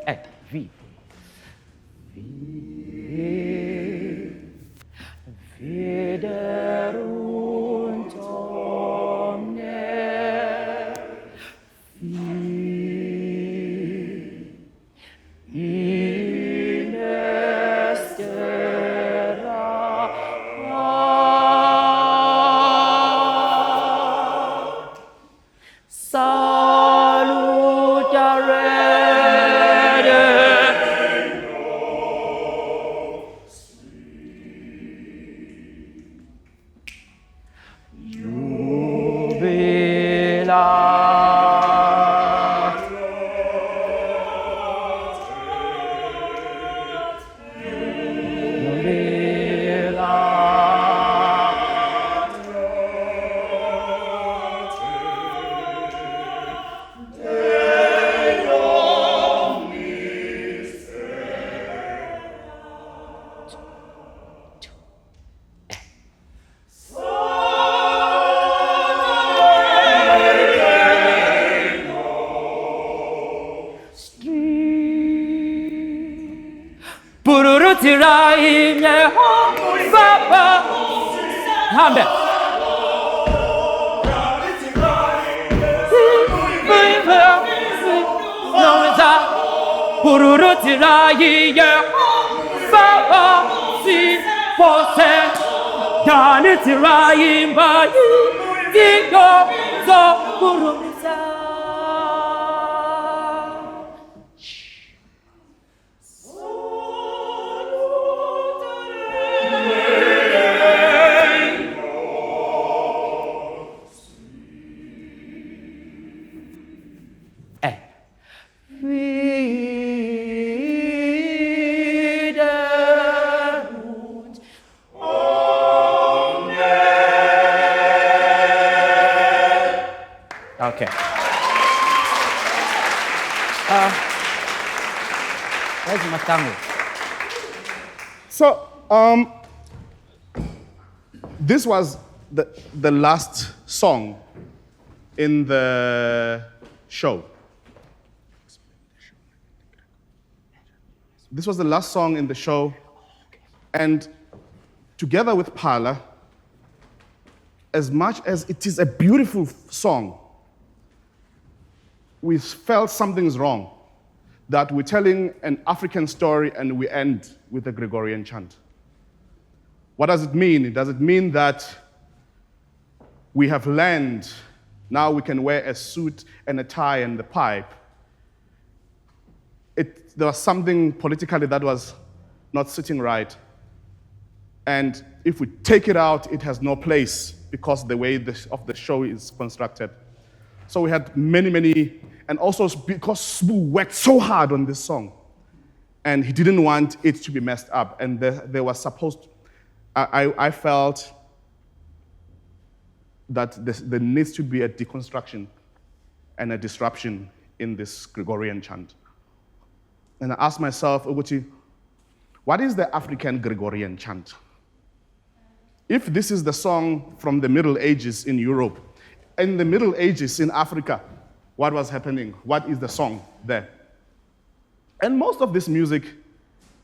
at V. Tirai me baba hambe Pururu tirai ye baba si pose dani tirai ba digo zo pururu Okay. Where's Mahlangu? So, this was the last song in the show. This was the last song in the show, and together with Phala, as much as it is a beautiful song, we felt something's wrong, that we're telling an African story and we end with a Gregorian chant. What does it mean? Does it mean that we have learned, now we can wear a suit and a tie and the pipe? There was something politically that was not sitting right. And if we take it out, it has no place because the way of the show is constructed. So we had many, and also because Sbu worked so hard on this song, and he didn't want it to be messed up. And there was supposed, I felt that there needs to be a deconstruction and a disruption in this Gregorian chant. And I asked myself, Uguchi, what is the African Gregorian chant? If this is the song from the Middle Ages in Europe, in the Middle Ages in Africa, what was happening? What is the song there? And most of this music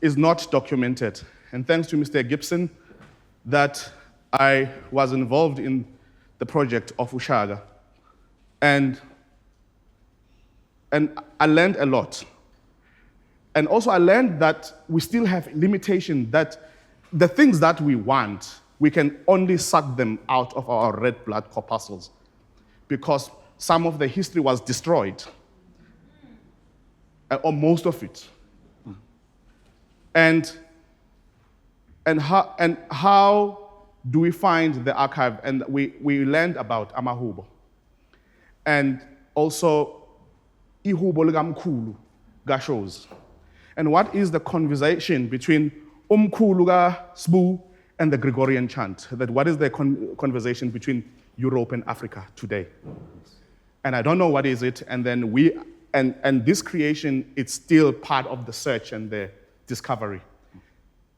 is not documented. And thanks to Mr. Gibson, that I was involved in the project of Ushaga. And I learned a lot. And also I learned that we still have limitation, that the things that we want, we can only suck them out of our red blood corpuscles because some of the history was destroyed, or most of it. And how do we find the archive? And we learned about Amahubo. And also, Ihubo likamkhulu Shozi. And what is the conversation between Umkhulu Sbu and the Gregorian chant? That what is the conversation between Europe and Africa today? And I don't know what is it. And then and this creation, it's still part of the search and the discovery.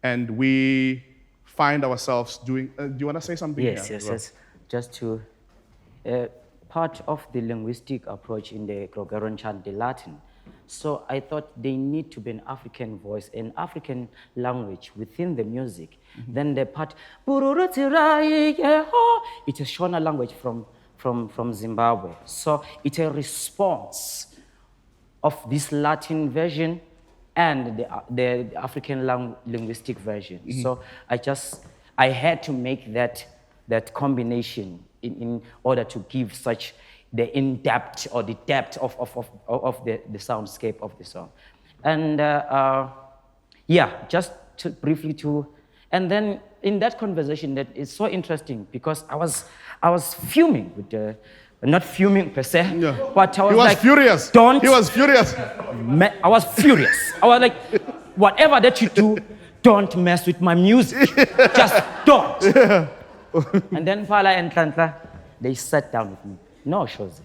and we find ourselves doing. Do you want to say something? Yes, here? yes, yes. Just to, part of the linguistic approach in the Gregorian chant, the Latin. So I thought they need to be an African voice, an African language within the music. Then the part, it's a Shona language from Zimbabwe. So it's a response of this Latin version and the African linguistic version. So I had to make that combination in order to give such the in-depth or the depth of the soundscape of the song. And just briefly and then in that conversation, that is so interesting because I was fuming with not fuming per se, but I was like, furious. Don't. He was furious. I was furious. I was like, whatever that you do, don't mess with my music. Just don't. And then Phala and Nhlanhla, they sat down with me. No, Shozi.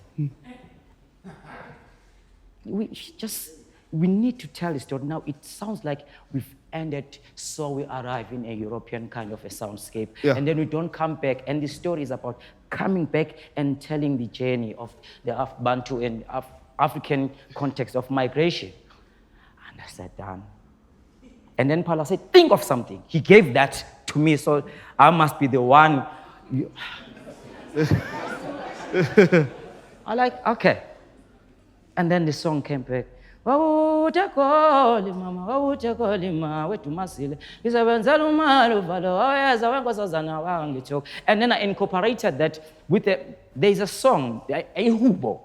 We need to tell the story. Now it sounds like we've ended, so we arrive in a European kind of a soundscape, and then we don't come back. And the story is about coming back and telling the journey of the Bantu and African context of migration. And I sat down. And then Phala said, think of something. He gave that to me, so I must be the one. I like, okay. And then the song came back. And then I incorporated that with there's a song, a hubo,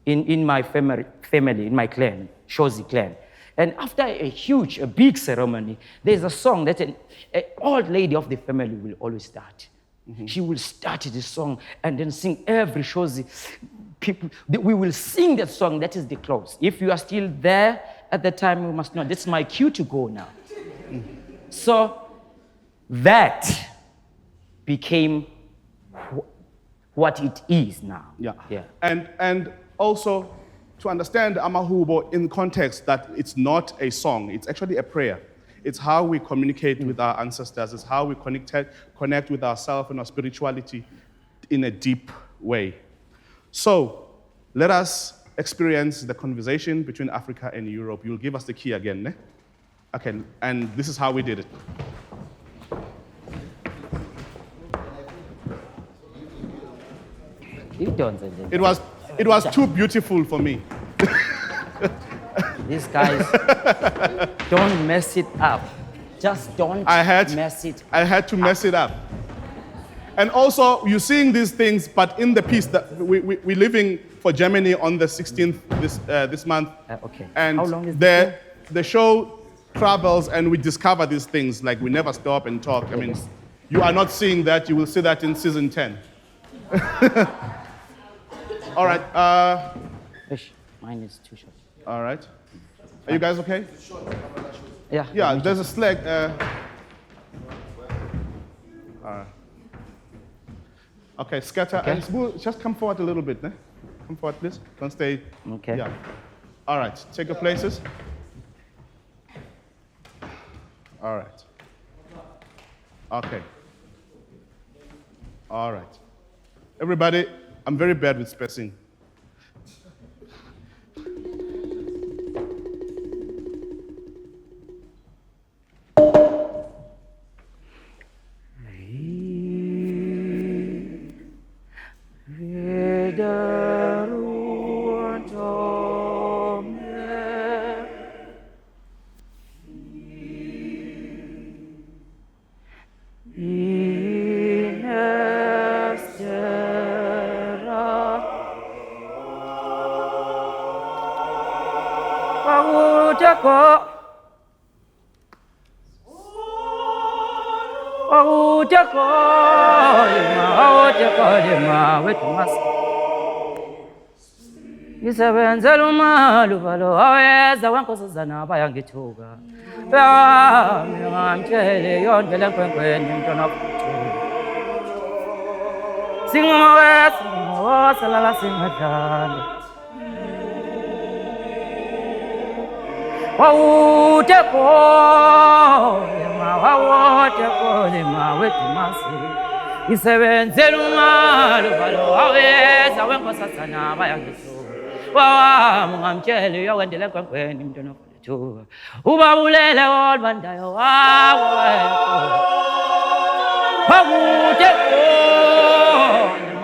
in my family, in my clan, Shozi clan. And after a big ceremony, there's a song that an old lady of the family will always start. She will start the song and then sing every Shozi. People, we will sing that song, that is the close. If you are still there at the time, you must know, this is my cue to go now. So that became what it is now. Yeah. And also to understand Amahubo in context that it's not a song, it's actually a prayer. It's how we communicate with our ancestors. It's how we connect with ourselves and our spirituality in a deep way. So let us experience the conversation between Africa and Europe. You'll give us the key again, ne? Okay, and this is how we did it. It was too beautiful for me. These guys, don't mess it up. Just don't mess it up. I had to mess it up. And also, you're seeing these things, but in the piece that we're leaving for Germany on the 16th this month. Okay. And how long is the show travels, and we discover these things. Like we never stop and talk. I mean, you are not seeing that. You will see that in season 10. All right. Mine is too short. All right. Are you guys okay? Yeah. Yeah. There's a slack. All right. Okay, Scatter and Sbu, just come forward a little bit, ne? Come forward, please. Don't stay. Okay. Yeah. All right, take your places. All right. Okay. All right. Everybody, I'm very bad with spacing. Isebenzela umali uvalo aweza wankosazana bayangithuka bami ngamtshele yonke le nkwenkweni mntwana futhi singowe salala singadlali wawutekolema wetumasi isebenzela umali ubalo waweza wenkosazana bayangiso wawamungamtsheli uyowendela enkwenkweni mntwana ofulethuka ubabulele olbandayo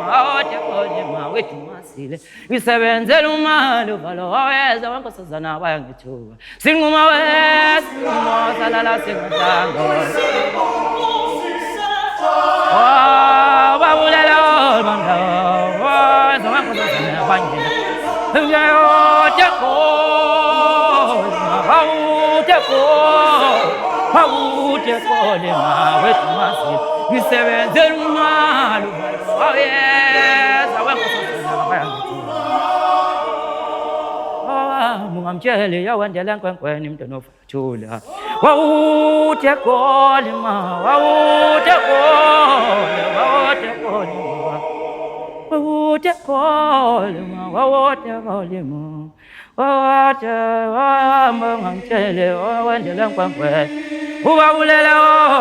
wawutekolema wetumasile isebenzela umali ubalo waweza wenkosazana bayangithuka sinquma wesinqumo salala singatango babulela olbandayo waweza wenkosazana bayangithuka wawutekolema wetumasile isebenzela umali ubalo waweza wenkosazana bayangithuka mungamtsheli yawendela enkwenkweni mntwana ofuthula wawutekolema mungamtsheli yawendela enkwenkweni ubabulele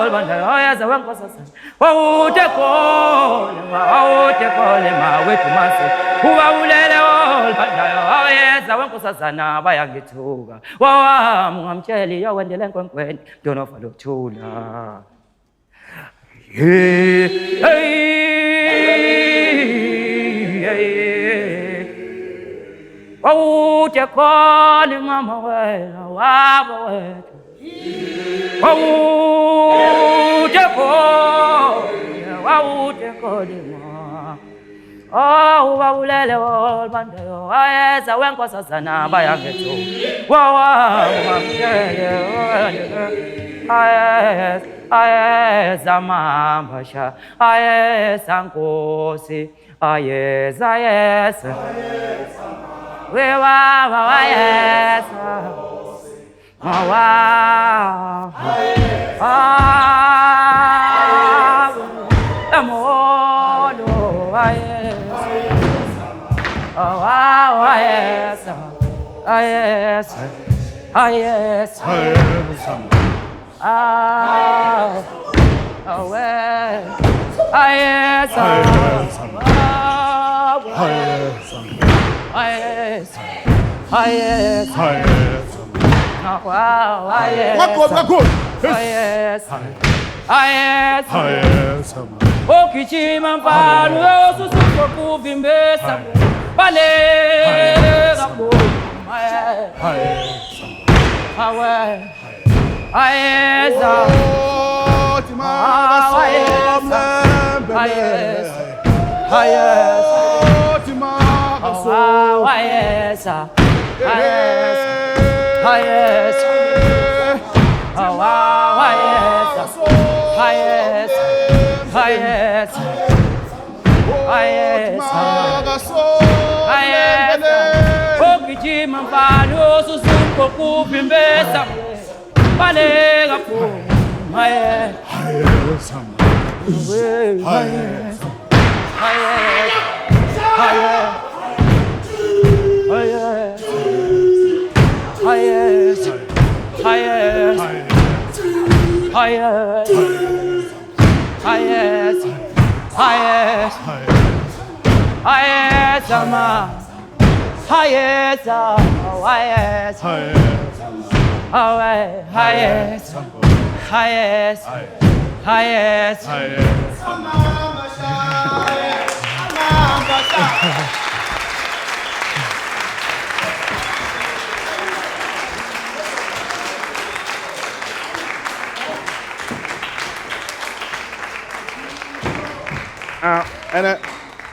olbandayo waweza wenkosazana wawutekolema wetumasile ubabulele olbandayo waweza wenkosazana bayangithuka mungamtsheli yawendela enkwenkweni mntwana ofuthula wawutekolema mawela wabo wethu wawutekolema ubabulele olbandayo waweza wenkosazana bayangithuka ayeza mambasha ayeza nkosi ayeza wewawa wayeza amolo okichima mpano yosusukokuvimbesa balega bo ayeza okijima mpano susukokuvimbesa balega bo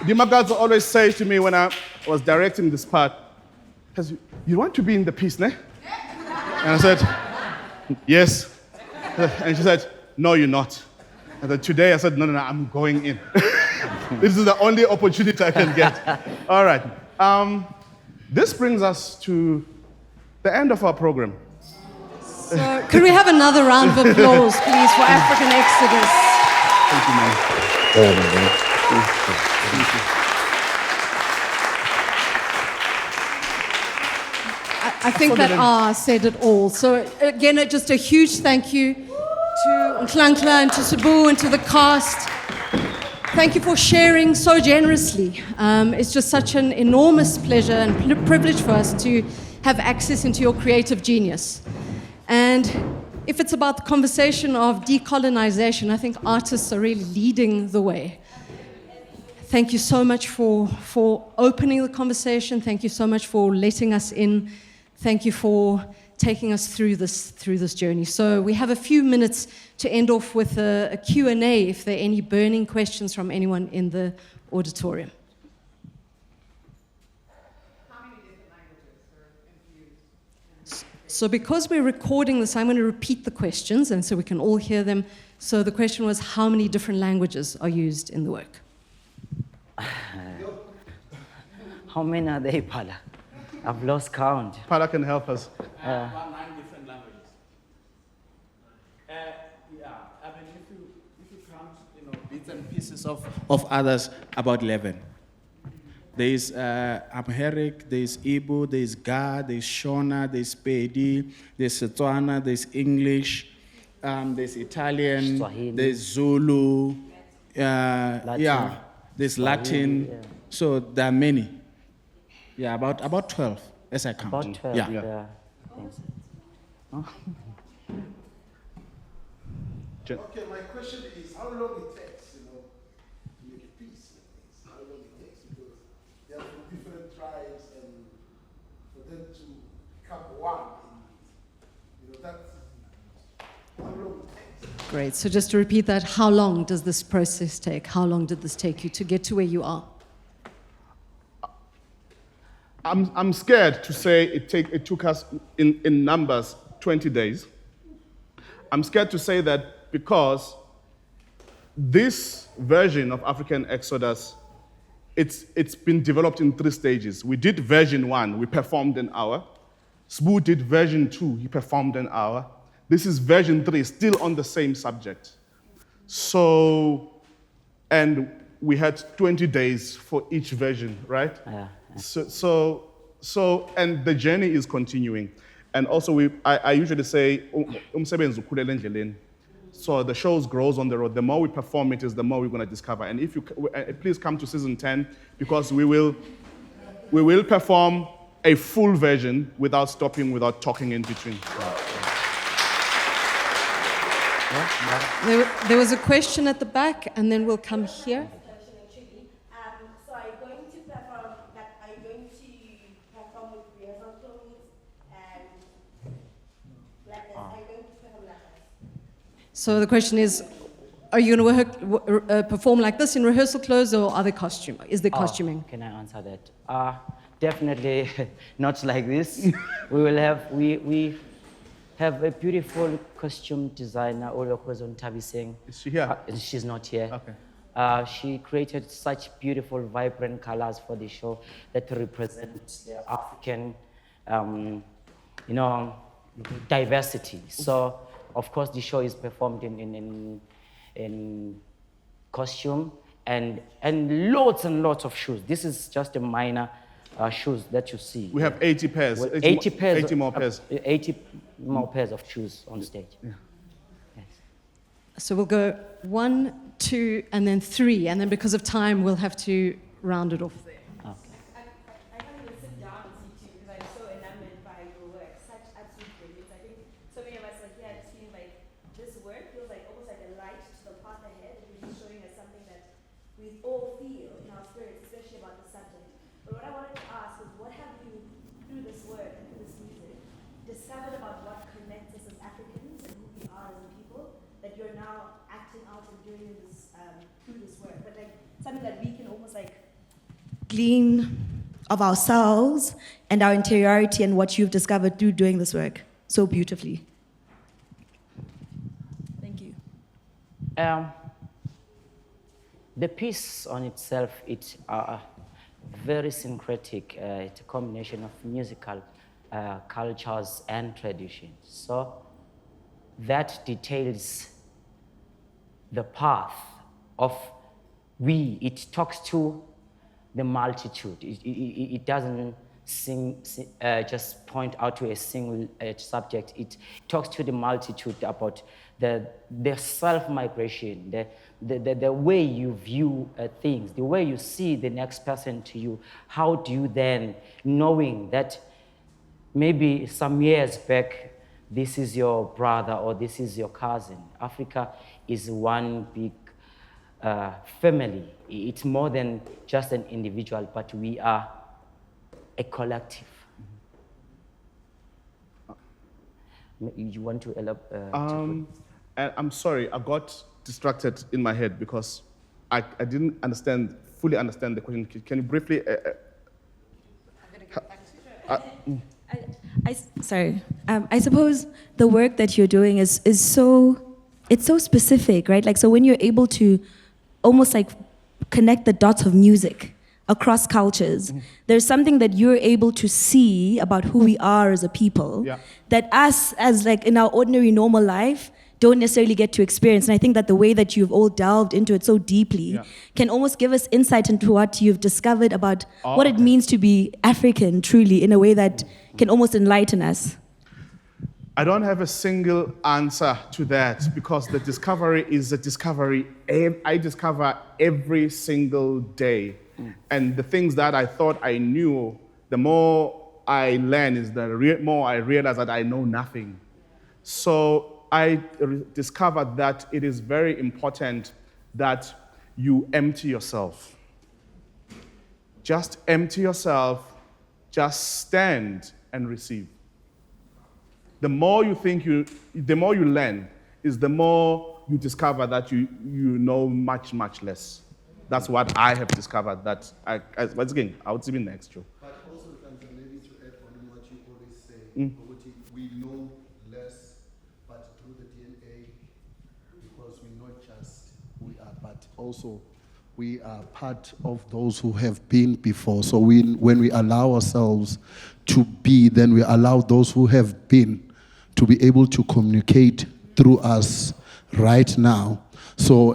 The Magadzo always says to me when I was directing this part, you want to be in the piece, ne? And I said, yes. And she said, no, you're not. And then today I said, no, I'm going in. This is the only opportunity I can get. All right. This brings us to the end of our program. So, could we have another round of applause, please, for African Exodus? Thank you, man. I think that said it all. So again, just a huge thank you to Nhlanhla and to Sbu and to the cast. Thank you for sharing so generously. It's just such an enormous pleasure and privilege for us to have access into your creative genius. And if it's about the conversation of decolonization, I think artists are really leading the way. Thank you so much for opening the conversation. Thank you so much for letting us in. Thank you for taking us through this journey. So we have a few minutes to end off with a Q&A if there are any burning questions from anyone in the auditorium. How many different languages are infused? So because we're recording this, I'm going to repeat the questions and so we can all hear them. So the question was, how many different languages are used in the work? How many are they, Pala? I've lost count. Pala can help us. About 9 different languages. I mean, if you count, bits and pieces of others, about 11. There is Amharic, there is Igbo, there is Ga, there is Shona, there is Pedi, there is Setswana, there is English, there is Italian, Swahili. there is Zulu, there's Latin. yeah. So there are many. Yeah, about 12 as I count. About 12, Yeah. Thanks. Okay, my question is how long it takes, to make a piece like this? How long it takes? Because they are from different tribes and for them to become one, that's how long it takes. Great. So just to repeat that, how long does this process take? How long did this take you to get to where you are? I'm scared to say it took us in numbers 20 days. I'm scared to say that because this version of African Exodus, it's been developed in 3 stages. We did version 1, we performed an hour. Sbu did version 2, he performed an hour. This is version 3, still on the same subject. So, and we had 20 days for each version, right? Yeah. So, and the journey is continuing. And also, I usually say, umsebenzi ukhulela endleleni. So the shows grows on the road. The more we perform it is, the more we're going to discover. And if you please come to season 10, because we will perform a full version without stopping, without talking in between. There was a question at the back, and then we'll come here. So are you going to perform, with rehearsal clothes and like this? Are you going to perform like this? So the question is, are you going to perform like this in rehearsal clothes, or are there costume? Is there costuming? Can I answer that? Definitely not like this. We have a beautiful costume designer, Olukozon Tabiseng. Is she here? She's not here. Okay. She created such beautiful, vibrant colors for the show that represent the African, diversity. So, of course, the show is performed in costume and lots and lots of shoes. This is just a minor shoes that you see. We have 80 pairs. Well, 80 pairs. 80 more pairs. 80 more pairs of shoes on stage. Yeah. Yes. So we'll go 1, 2, and then 3, and then because of time, we'll have to round it off there. Okay. I can't even sit down and see you because I'm so enamored by your work. Such absolute brilliance. I think so many of us are here just feeling like this work feels like almost like a light to the path ahead. It is showing us something that we all feel in our spirits, especially about the subject. But what I wanted to ask is, what have you, through this work and through this music, discovered about what connects us as Africans and who we are as a people that you're now acting out and doing this through this work? But like something that we can almost like glean of ourselves and our interiority and what you've discovered through doing this work so beautifully. Thank you. The piece on itself, it's very syncretic. It's a combination of musical cultures and traditions. So that details the path of we. It talks to the multitude. It doesn't just point out to a single subject. It talks to the multitude about the self-migration, the way you view things, the way you see the next person to you. How do you then, knowing that maybe some years back, this is your brother or this is your cousin. Africa is one big family. It's more than just an individual, but we are a collective. You want to elaborate? And I'm sorry, I got distracted in my head because I didn't fully understand the question. Can you briefly? Sorry. I suppose the work that you're doing is so specific, right? Like, so when you're able to almost like connect the dots of music across cultures, there's something that you're able to see about who we are as a people that us, as like in our ordinary normal life, don't necessarily get to experience. And I think that the way that you've all delved into it so deeply can almost give us insight into what you've discovered about what it means to be African truly in a way that can almost enlighten us. I don't have a single answer to that because the discovery is a discovery. I discover every single day. And the things that I thought I knew, the more I learn is the more I realize that I know nothing. So I discovered that it is very important that you empty yourself. Just empty yourself, just stand and receive. The more you the more you learn, is the more you discover that you know much, much less. That's what I have discovered. That once again, I would see me next show. But also, maybe to add on what you always say, we know less, but through the DNA, because we're not just who we are, but also we are part of those who have been before. So when we allow ourselves to be, then we allow those who have been to be able to communicate through us right now. So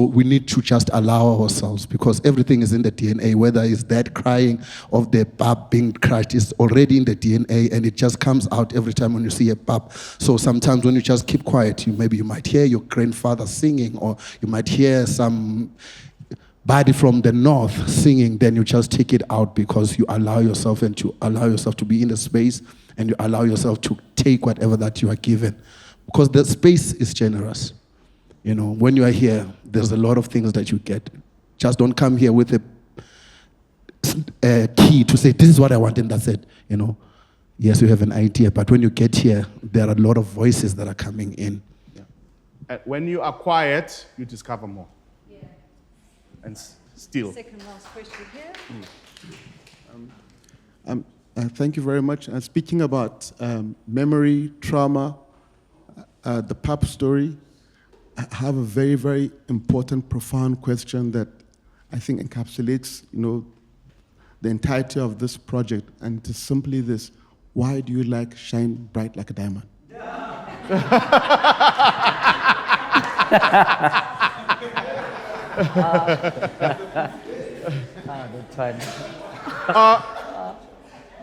we need to just allow ourselves, because everything is in the DNA, whether it's that crying of the bab being cried, it's already in the DNA, and it just comes out every time when you see a bab. So sometimes when you just keep quiet, maybe you might hear your grandfather singing, or you might hear some body from the north singing, then you just take it out because you allow yourself, and to allow yourself to be in the space, and you allow yourself to take whatever that you are given, because the space is generous. You know, when you are here, there's a lot of things that you get. Just don't come here with a key to say, this is what I want, and that's it. You know, yes, you have an idea, but when you get here, there are a lot of voices that are coming in. And when you are quiet, you discover more. Yeah. And still. Second last question here. Thank you very much. Speaking about memory, trauma, the pap story, I have a very, very important, profound question that I think encapsulates, the entirety of this project, and it is simply this: why do you like Shine Bright Like a Diamond?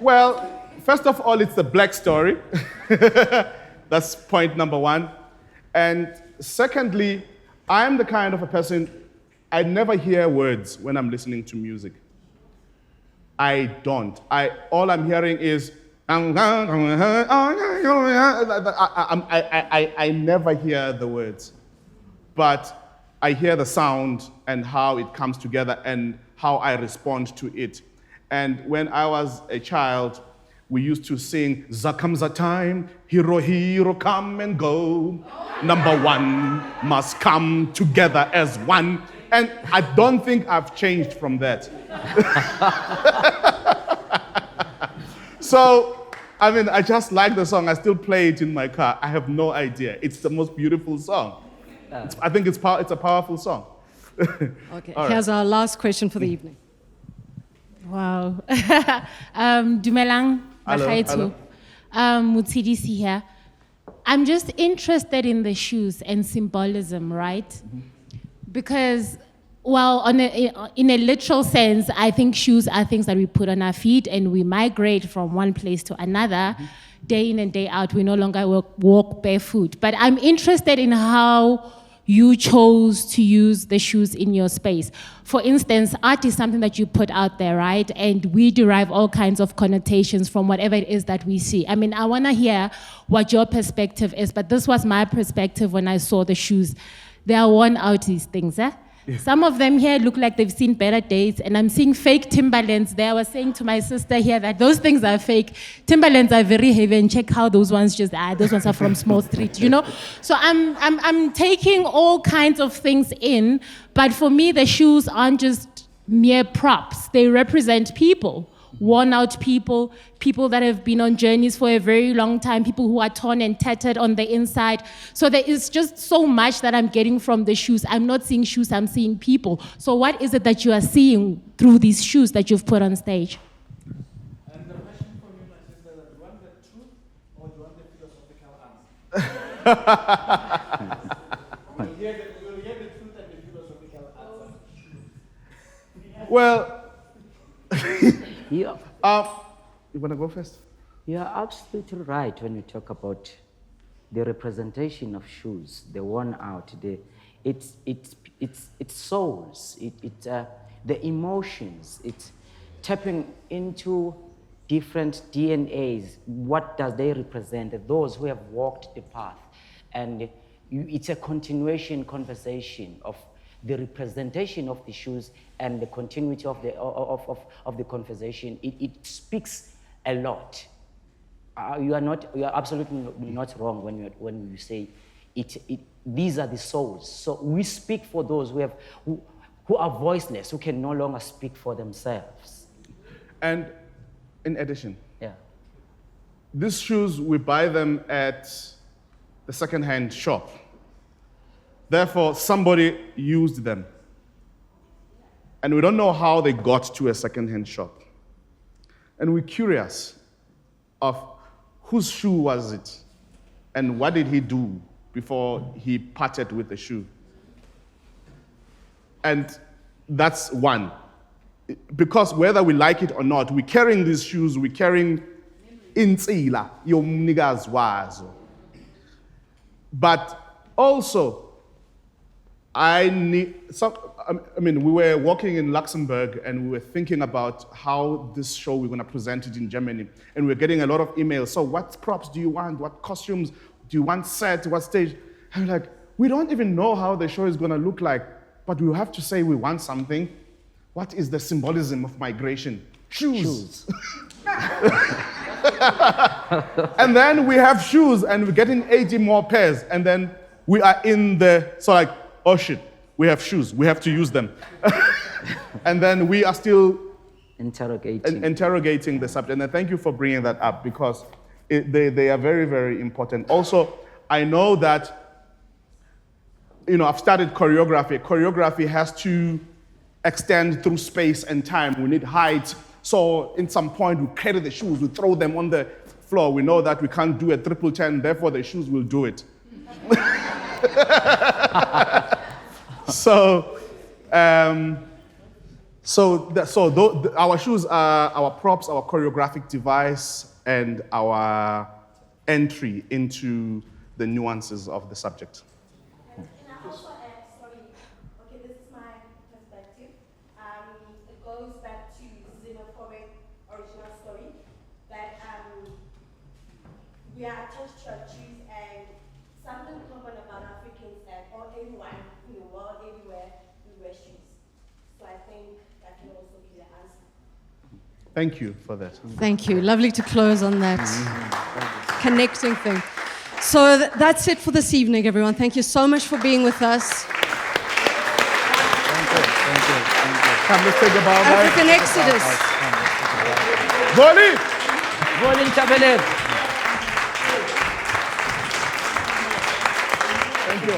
Well, first of all, it's a black story. That's point number one. And secondly, I'm the kind of a person, I never hear words when I'm listening to music. I don't. All I'm hearing is, I never hear the words. But I hear the sound and how it comes together and how I respond to it. And when I was a child, we used to sing, "There comes a time, hero, hero, come and go. Number one must come together as one." And I don't think I've changed from that. So, I just like the song. I still play it in my car. I have no idea. It's the most beautiful song. I think it's a powerful song. Okay, here's our last question for the evening. Wow. Dumelang, Hello. Mutsidisi here. I'm just interested in the shoes and symbolism, right? Because Well, in a literal sense, I think shoes are things that we put on our feet and we migrate from one place to another. Day in and day out, we no longer walk barefoot. But I'm interested in how you chose to use the shoes in your space. For instance, art is something that you put out there, right? And we derive all kinds of connotations from whatever it is that we see. I mean, I want to hear what your perspective is, but this was my perspective when I saw the shoes. They are worn out, these things, eh? Some of them here look like they've seen better days, and I'm seeing fake Timberlands there. I was saying to my sister here that those things are fake. Timberlands are very heavy, and check how those ones those ones are from Small Street, you know? So I'm taking all kinds of things in, but for me, the shoes aren't just mere props. They represent people. Worn out people, people that have been on journeys for a very long time, people who are torn and tattered on the inside. So there is just so much that I'm getting from the shoes. I'm not seeing shoes, I'm seeing people. So what is it that you are seeing through these shoes that you've put on stage? And the question for you, my sister, do you want the truth or do you want the philosophical answer? You'll hear the truth and the philosophical answer. Well, Yeah. You want to go first? You're absolutely right when you talk about the representation of shoes, the worn out, it's souls, the emotions, it's tapping into different DNAs. What does they represent? Those who have walked the path. And it's a continuation conversation of the representation of the shoes and the continuity of the conversation. It speaks a lot. You are absolutely not wrong when you say these are the souls. So we speak for those who are voiceless, who can no longer speak for themselves. And in addition, yeah, these shoes, we buy them at the second-hand shop. Therefore, somebody used them. And we don't know how they got to a second-hand shop. And we're curious of whose shoe was it and what did he do before he parted with the shoe. And that's one. Because whether we like it or not, we're carrying these shoes, we're carrying insila, yomnikazi wazo. But also, we were walking in Luxembourg and we were thinking about how this show we're going to present it in Germany. And we were getting a lot of emails. So what props do you want? What costumes do you want set? What stage? And we're like, we don't even know how the show is going to look like, but we have to say we want something. What is the symbolism of migration? Shoes. And then we have shoes and we're getting 80 more pairs. And then we are oh shit, we have shoes, we have to use them. And then we are still interrogating the subject. And thank you for bringing that up because they are very, very important. Also, I know that, I've studied choreography. Choreography has to extend through space and time. We need height. So in some point, we carry the shoes, we throw them on the floor. We know that we can't do a 10-10, therefore the shoes will do it. Our shoes are our props, our choreographic device, and our entry into the nuances of the subject. And I also add, this is my perspective. It goes back to xenophobic original story that we are attached to our shoes and something common about Africans that everyone in the world, everywhere, we wear shoes. So I think that can also be the answer. Thank you for that. Thank you. Lovely to close on that connecting thing. So that's it for this evening, everyone. Thank you so much for being with us. Thank you. Come, let's take a bow. African Exodus. Voli! Voli Tabelev. Thank you.